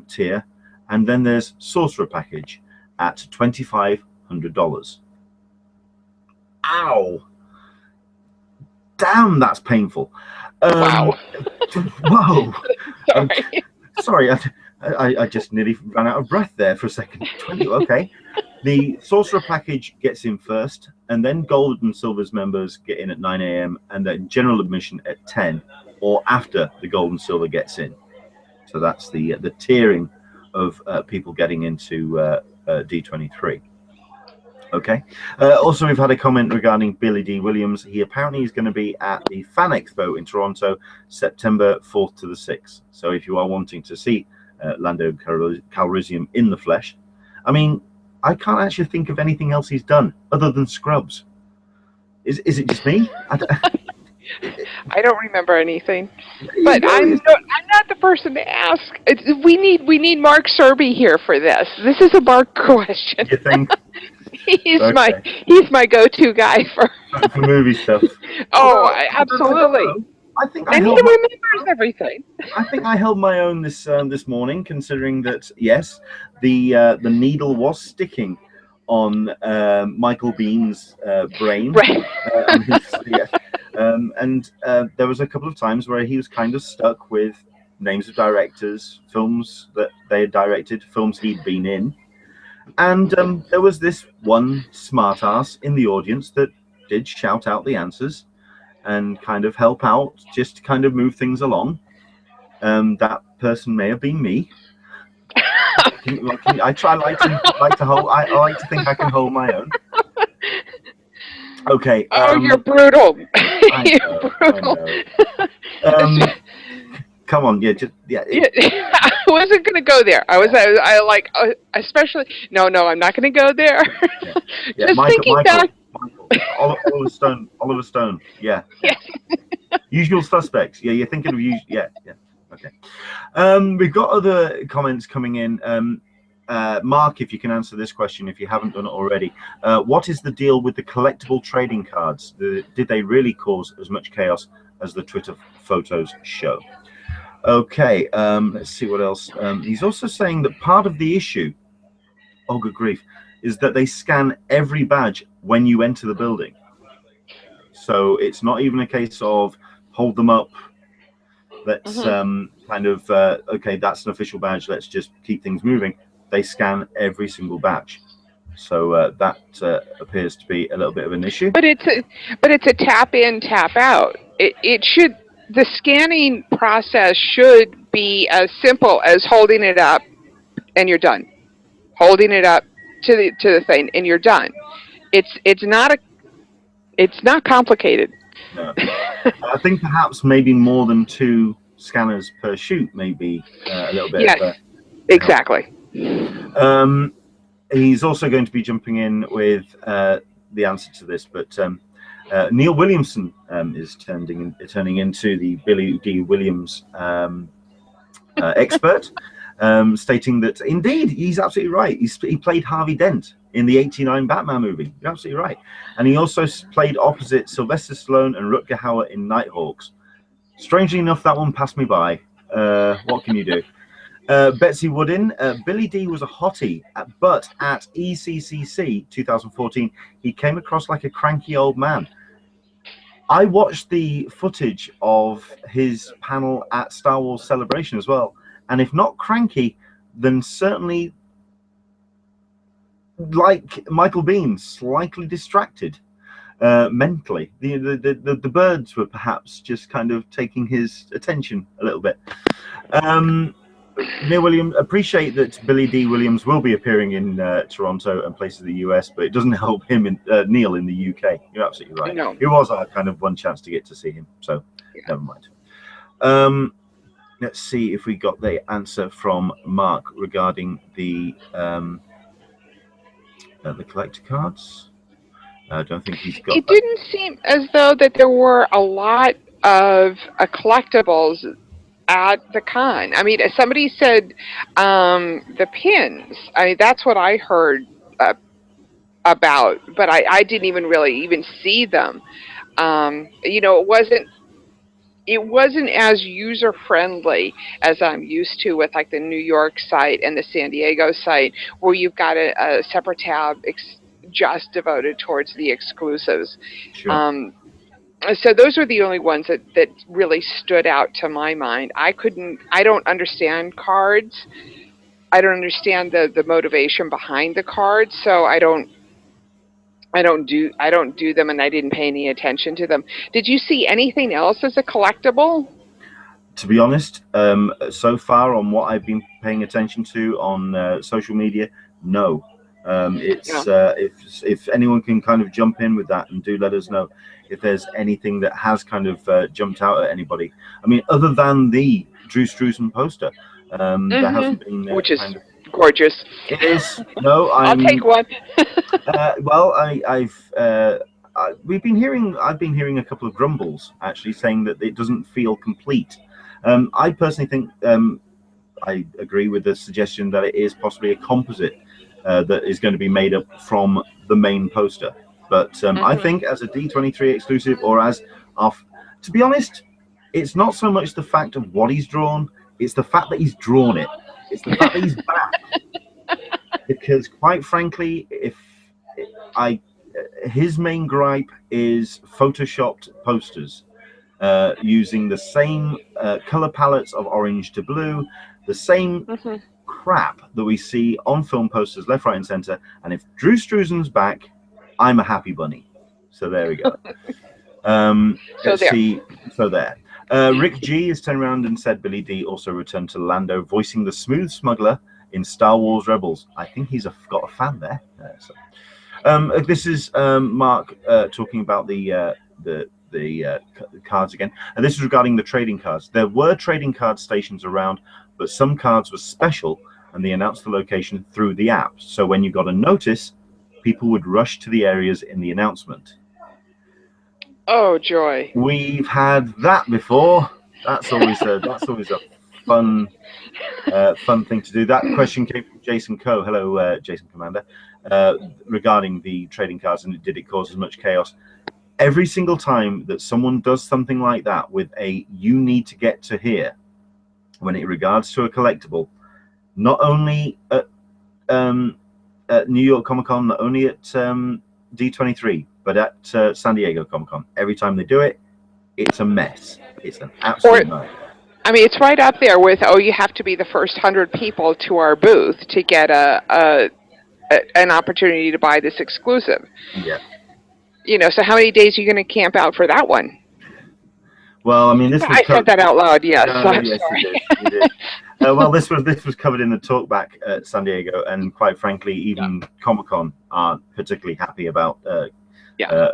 tier, and then there's sorcerer package at $2,500. Ow! Damn, that's painful. Wow. Whoa. Sorry. Sorry, I just nearly ran out of breath there for a second. 20, okay. The sorcerer package gets in first, and then gold and silvers members get in at 9 a.m. and then general admission at 10, or after the gold and silver gets in. So that's the tiering of people getting into D23. Okay. Also, we've had a comment regarding Billy Dee Williams. He apparently is going to be at the Fan Expo in Toronto, September 4th to the 6th. So if you are wanting to see Lando Calrissian in the flesh, I mean, I can't actually think of anything else he's done other than Scrubs. Is it just me? I don't remember anything, but I'm not the person to ask. We need Mark Serby here for this. This is a Mark question. You think? He's my go-to guy for movie stuff. Oh, absolutely. I think he remembers everything. I think I held my own this morning, considering that yes, the needle was sticking on Michael Biehn's brain. Right. And there was a couple of times where he was kind of stuck with names of directors, films that they had directed, films he'd been in. And there was this one smartass in the audience that did shout out the answers and kind of help out, just to kind of move things along. That person may have been me. I like to think I can hold my own. Okay. Oh, you're brutal. You're brutal. Come on, yeah, just yeah. I wasn't going to go there. I like, especially, no, I'm not going to go there. Yeah. Just thinking back. Michael, Oliver Stone, yeah. Yes. Usual suspects, yeah. You're thinking of yeah. Okay. We've got other comments coming in. Mark, if you can answer this question, if you haven't done it already, what is the deal with the collectible trading cards? Did they really cause as much chaos as the Twitter photos show? Okay, let's see what else. He's also saying that part of the issue, oh good grief, is that they scan every badge when you enter the building. So it's not even a case of hold them up, let's kind of, okay, that's an official badge, let's just keep things moving. They scan every single badge. So that appears to be a little bit of an issue. But it's a tap in, tap out. The scanning process should be as simple as holding it up and you're done. Holding it up to the thing and you're done. It's not complicated. No. I think perhaps maybe more than 2 scanners per shoot, maybe a little bit. Yes, exactly. He's also going to be jumping in with the answer to this, but Neil Williamson is turning into the Billy Dee Williams expert, stating that indeed he's absolutely right. He played Harvey Dent in the '89 Batman movie. You're absolutely right, and he also played opposite Sylvester Stallone and Rutger Hauer in Nighthawks. Strangely enough, that one passed me by. What can you do? Betsy Woodin, Billy Dee was a hottie, but at ECCC 2014, he came across like a cranky old man. I watched the footage of his panel at Star Wars Celebration as well, and if not cranky, then certainly, like Michael Biehn, slightly distracted mentally. The birds were perhaps just kind of taking his attention a little bit. Neil Williams, appreciate that Billy Dee Williams will be appearing in Toronto and places of the US, but it doesn't help him in Neil in the UK. You're absolutely right. No. It was our kind of one chance to get to see him, so never mind. Let's see if we got the answer from Mark regarding the collector cards. I don't think he's got. It didn't seem as though that there were a lot of collectibles at the con. I mean, somebody said the pins. I mean, that's what I heard about, but I didn't even see them. You know, it wasn't as user friendly as I'm used to with like the New York site and the San Diego site, where you've got a separate tab just devoted towards the exclusives. Sure. So those were the only ones that really stood out to my mind. I don't understand cards. I don't understand the motivation behind the cards, so I don't do them, and I didn't pay any attention to them. Did you see anything else as a collectible? To be honest, so far on what I've been paying attention to on social media, no. If anyone can kind of jump in with that and do let us know if there's anything that has kind of jumped out at anybody. I mean, other than the Drew Struzan poster, there hasn't been which is gorgeous. It is. No, I'll take one. Well, I've been hearing a couple of grumbles actually saying that it doesn't feel complete. I personally think I agree with the suggestion that it is possibly a composite that is going to be made up from the main poster. But I think as a D23 exclusive, or as to be honest, it's not so much the fact of what he's drawn, it's the fact that he's drawn it. It's the fact that he's back. Because quite frankly, his main gripe is photoshopped posters using the same color palettes of orange to blue, the same crap that we see on film posters left, right, and center. And if Drew Struzan's back, I'm a happy bunny. So there we go. So there. Rick G has turned around and said Billy Dee also returned to Lando, voicing the smooth smuggler in Star Wars Rebels. I think he's got a fan there. This is Mark talking about the cards again. And this is regarding the trading cards. There were trading card stations around, but some cards were special, and they announced the location through the app. So when you got a notice, people would rush to the areas in the announcement. Oh, joy. We've had that before. That's always a fun thing to do. That question came from Jason Coe. Hello, Jason Commander, regarding the trading cards and did it cause as much chaos. Every single time that someone does something like that with a "you need to get to here" when it regards to a collectible, not only at New York Comic Con, not only at D23, but at San Diego Comic Con, every time they do it, it's a mess. It's an absolute mess. I mean, it's right up there with, oh, you have to be the first 100 people to our booth to get an opportunity to buy this exclusive. Yeah. You know, so how many days are you going to camp out for that one? Well, I mean, this was I said that out loud. Yes. Yes, you did. Well, this was covered in the talkback at San Diego, and quite frankly, even Comic Con aren't particularly happy about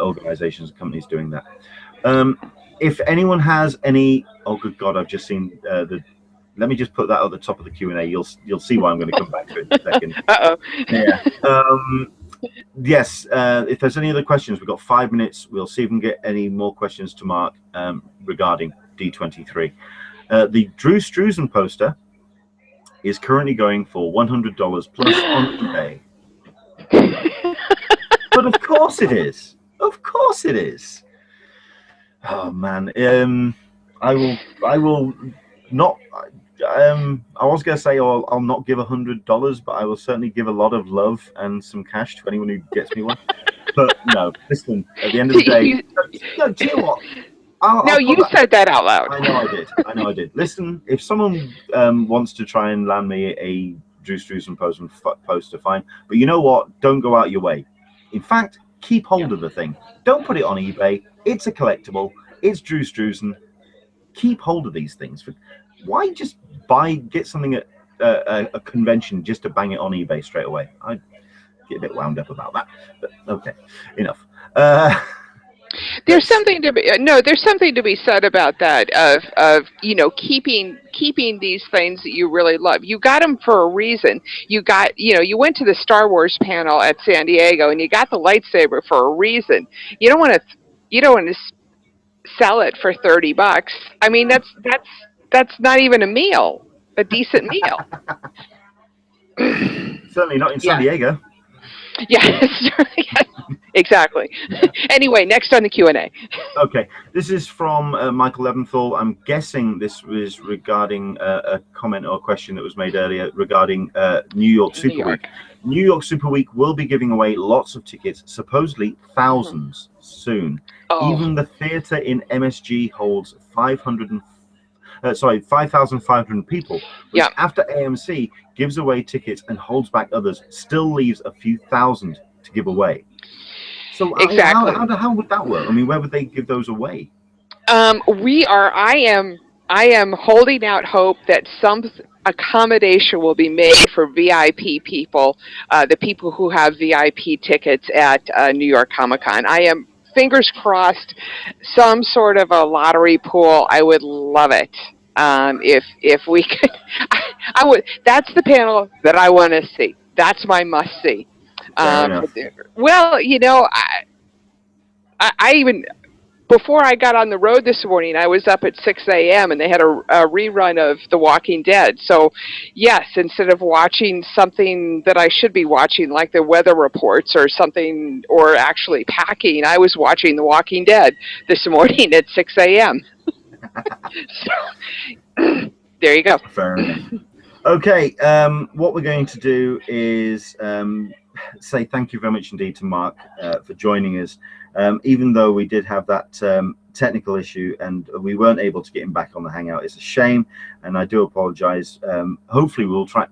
organizations and companies doing that. If anyone has any, oh good God, I've just seen let me just put that at the top of the Q&A. You'll see why I'm going to come back to it in a second. Uh-oh. Yeah. Yes, if there's any other questions, we've got 5 minutes. We'll see if we can get any more questions to Mark regarding D23. The Drew Struzan poster is currently going for $100 plus on eBay. But of course it is. Of course it is. Oh man, I will not. I was going to say I'll not give $100, but I will certainly give a lot of love and some cash to anyone who gets me one. But no, listen. At the end of the day, no, do you know what? You said that out loud. I know I did. Listen, if someone wants to try and land me a Drew Struzan poster, fine. But you know what? Don't go out your way. In fact, keep hold of the thing. Don't put it on eBay. It's a collectible. It's Drew Struzan. Keep hold of these things. Why just get something at a convention just to bang it on eBay straight away? I get a bit wound up about that. But okay, enough. There's something to be said about that of you know, keeping these things that you really love. You got them for a reason. You went to the Star Wars panel at San Diego and you got the lightsaber for a reason. You don't want to sell it for $30. I mean, that's not even a decent meal. Certainly not in San Diego. Yes, exactly. Anyway, next on the Q&A. Okay, this is from Michael Leventhal. I'm guessing this was regarding a comment or a question that was made earlier regarding New York Super Week. New York Super Week will be giving away lots of tickets, supposedly thousands soon. Oh. Even the theater in MSG holds 5,500 people, which after AMC gives away tickets and holds back others, still leaves a few thousand to give away. So exactly. How would that work? I mean, where would they give those away? I am holding out hope that some accommodation will be made for VIP people, the people who have VIP tickets at New York Comic Con. I am, fingers crossed, some sort of a lottery pool. I would love it if we could. I would. That's the panel that I want to see. That's my must see. Well, you know, I even before I got on the road this morning, I was up at 6 a.m. and they had a rerun of The Walking Dead. So, yes, instead of watching something that I should be watching, like the weather reports or something, or actually packing, I was watching The Walking Dead this morning at 6 a.m. So, there you go. Fair enough. Okay, what we're going to do is say thank you very much indeed to Mark for joining us. Even though we did have that technical issue and we weren't able to get him back on the Hangout, it's a shame, and I do apologize. Hopefully we'll try.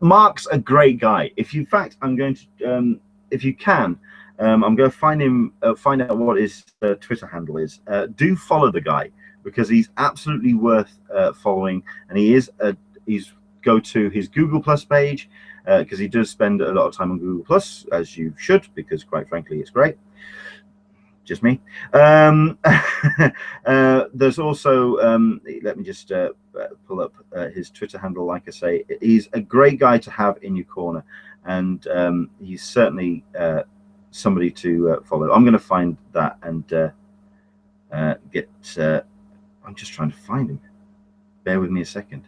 Mark's a great guy. In fact, I'm going to, if you can, I'm going to find him, find out what his Twitter handle is. Do follow the guy, because he's absolutely worth following, and he's go to his Google Plus page, because he does spend a lot of time on Google Plus, as you should, because quite frankly it's great. just me. There's also, let me just pull up his Twitter handle. Like I say, he's a great guy to have in your corner, and he's certainly somebody to follow. I'm going to find that and get. I'm just trying to find him. Bear with me a second.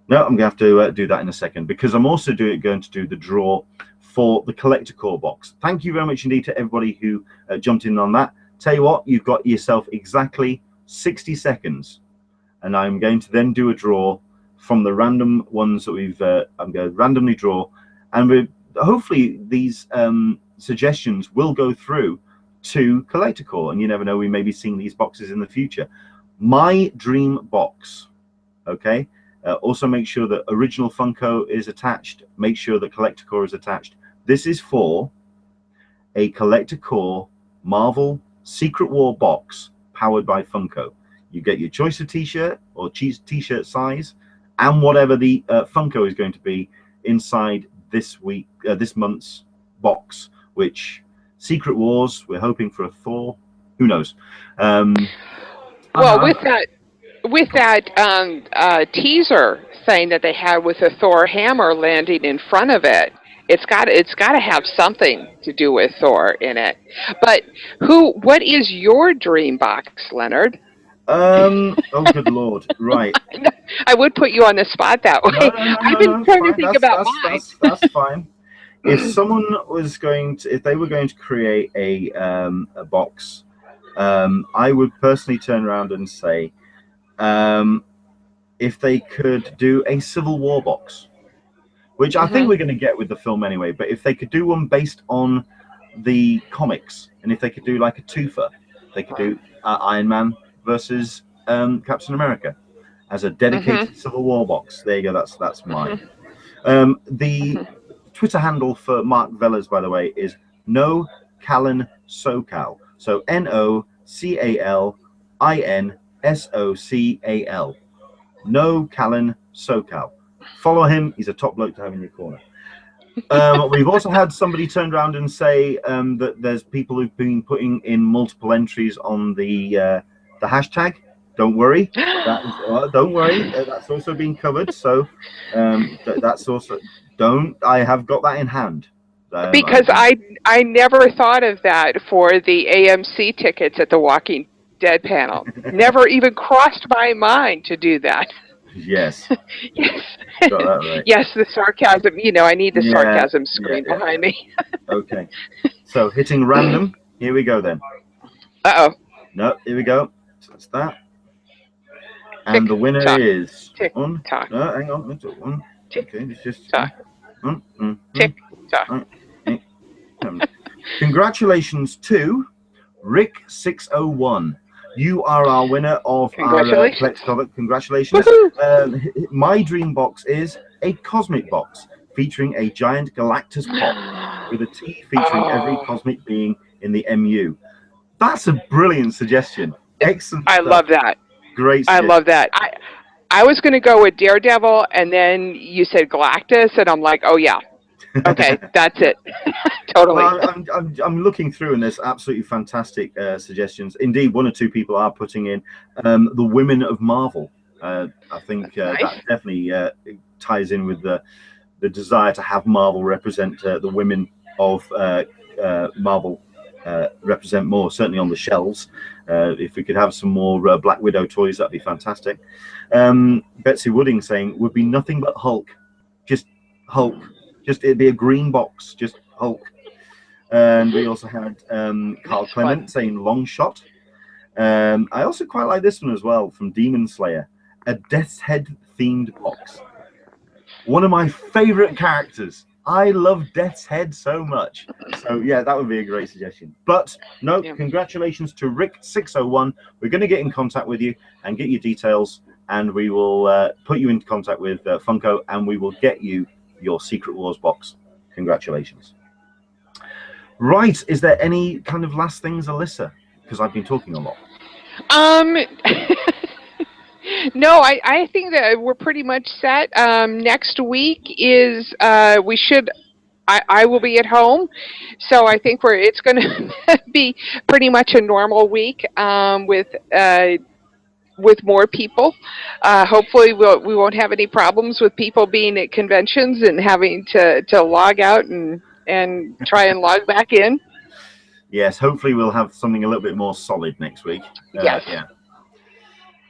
No, I'm going to have to do that in a second, because I'm also going to do the draw for the collector core box. Thank you very much indeed to everybody who jumped in on that. Tell you what, you've got yourself exactly 60 seconds, and I'm going to then do a draw from the random ones that we've. I'm going to randomly draw, and hopefully these suggestions will go through to collector core, and you never know, we may be seeing these boxes in the future. My dream box. Okay. Also make sure that Original Funko is attached. Make sure that Collector Core is attached. This is for a Collector Core Marvel Secret War box powered by Funko. You get your choice of t-shirt or t-shirt size and whatever the Funko is going to be inside this month's box, which Secret Wars, we're hoping for a Thor. Who knows? Well, with that teaser thing that they had with the Thor hammer landing in front of it, it's got to have something to do with Thor in it. But what is your dream box, Leonard? Oh good Lord! Right. I would put you on the spot that way. I've been trying to think about mine. That's fine. If someone was if they were going to create a box, I would personally turn around and say, if they could do a Civil War box, which I think we're going to get with the film anyway, but if they could do one based on the comics, and if they could do like a twofer, they could do Iron Man versus Captain America as a dedicated Civil War box. There you go. That's mine. The Twitter handle for Mark Vellers, by the way, is No Callan SoCal. So NOCALINSOCAL. No Callan SoCal. Follow him. He's a top bloke to have in your corner. We've also had somebody turn around and say that there's people who've been putting in multiple entries on the hashtag. Don't worry. Don't worry. That's also been covered. So that's also I have got that in hand. Because I never thought of that for the AMC tickets at the Walking Dead panel. Never even crossed my mind to do that. Yes. Yes. Got that right. Yes, the sarcasm. I need the sarcasm screen behind me. Okay. So hitting random. Here we go then. Uh-oh. No, here we go. So that's that. And Tick, the winner tock. is Tick, one. tock. No, hang on. That's one. Tick, okay, it's just tock. Tick, tock. Congratulations to Rick601. You are our winner of our collector. Congratulations. My dream box is a cosmic box featuring a giant Galactus pop with a T featuring every cosmic being in the MU. That's a brilliant suggestion. Excellent. I love that. Great. I love that. I was going to go with Daredevil, and then you said Galactus, and I'm like, oh yeah. Okay, that's it. Totally. Well, I'm looking through, and there's absolutely fantastic suggestions. Indeed, one or two people are putting in the Women of Marvel. I think nice. that definitely ties in with the desire to have Marvel represent the women of Marvel represent more, certainly on the shelves. If we could have some more Black Widow toys, that'd be fantastic. Betsy Wooding saying, would be nothing but Hulk. Just Hulk. It'd be a green box, just Hulk. And we also had Carl Clement saying long shot. I also quite like this one as well from Demon Slayer, a Death's Head themed box. One of my favorite characters. I love Death's Head so much. So yeah, that would be a great suggestion. But no, congratulations to Rick601. We're going to get in contact with you and get your details, and we will put you in contact with Funko, and we will get you your Secret Wars box. Congratulations. Right, is there any kind of last things, Alyssa? Because I've been talking a lot. No, I think that we're pretty much set. Next week is we should I will be at home, so I think it's going to be pretty much a normal week with more people. Hopefully, we won't have any problems with people being at conventions and having to log out and try and log back in. Yes, hopefully we'll have something a little bit more solid next week. Yes. Yeah.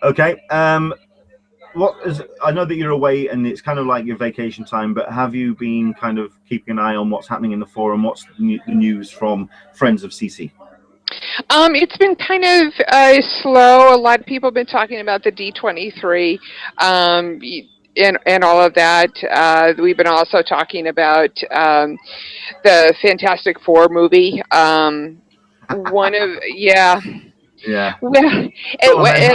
Okay. I know that you're away and it's kind of like your vacation time, but have you been kind of keeping an eye on what's happening in the forum? What's the news from Friends of CC? It's been kind of slow. A lot of people have been talking about the D23 and all of that. We've been also talking about the Fantastic Four movie. Yeah. Well,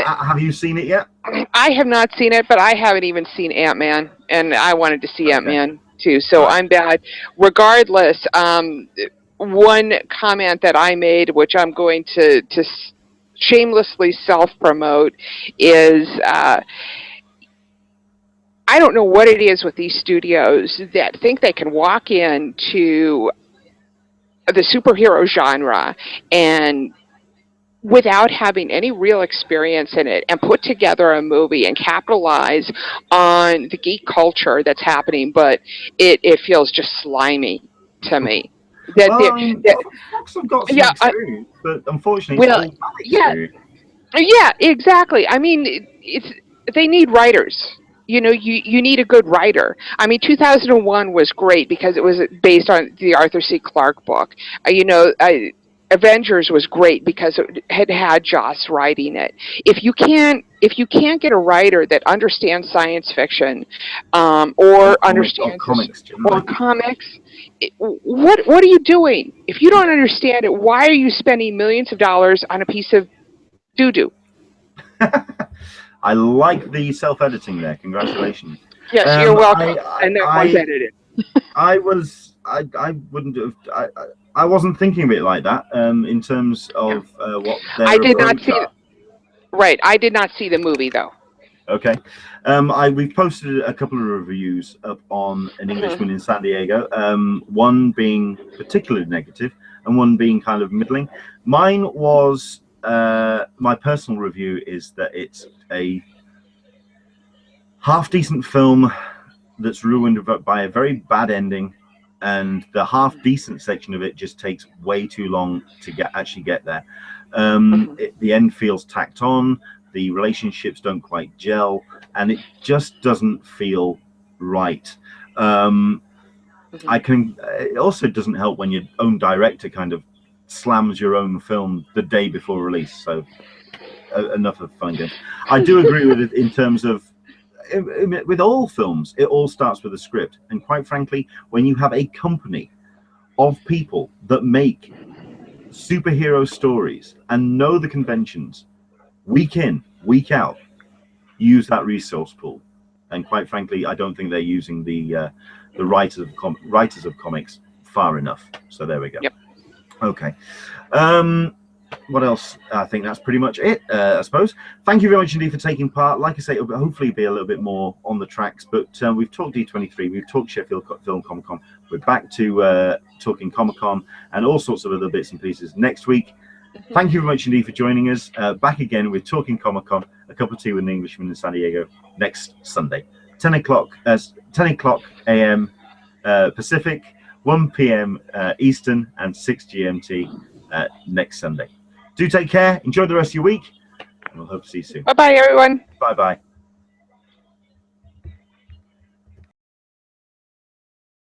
have you seen it yet? I have not seen it, but I haven't even seen Ant-Man, and I wanted to see Ant-Man too. So I'm bad. Regardless, one comment that I made, which I'm going to shamelessly self-promote, is I don't know what it is with these studios that think they can walk into the superhero genre and without having any real experience in it and put together a movie and capitalize on the geek culture that's happening, but it feels just slimy to me. Fox have got some experience, but unfortunately, it's all bad experience. Yeah, exactly. I mean, they need writers. You know, you need a good writer. I mean, 2001 was great because it was based on the Arthur C. Clarke book. Avengers was great because it had Joss writing it. If you can't get a writer that understands science fiction, or understands comics, what are you doing? If you don't understand it, why are you spending millions of dollars on a piece of doo-doo? I like the self-editing there. Congratulations. Yes, you're welcome. And that was edited. I wouldn't have. I wasn't thinking of it like that. In terms of what I did not see. Right, I did not see the movie though. Okay, we've posted a couple of reviews up on An Englishman in San Diego. One being particularly negative, and one being kind of middling. Mine was my personal review is that it's a half-decent film that's ruined by a very bad ending, and the half-decent section of it just takes way too long to actually get there. The end feels tacked on, the relationships don't quite gel, and it just doesn't feel right. It also doesn't help when your own director kind of slams your own film the day before release. So enough of fun games. I do agree with it in terms of with all films, it all starts with a script, and quite frankly, when you have a company of people that make superhero stories and know the conventions week in, week out, use that resource pool. And quite frankly, I don't think they're using the writers of comics far enough. So there we go. Yep. Okay. What else? I think that's pretty much it, I suppose. Thank you very much indeed for taking part. Like I say, it'll hopefully be a little bit more on the tracks, but we've talked D23, we've talked Sheffield Film Comic Con, we're back to talking Comic Con and all sorts of other bits and pieces next week. Thank you very much indeed for joining us. Back again with Talking Comic Con, a cup of tea with an Englishman in San Diego next Sunday. 10 o'clock a.m. Pacific, 1 p.m. Eastern, and 6 GMT next Sunday. Do take care. Enjoy the rest of your week, and we'll hope to see you soon. Bye-bye, everyone. Bye-bye.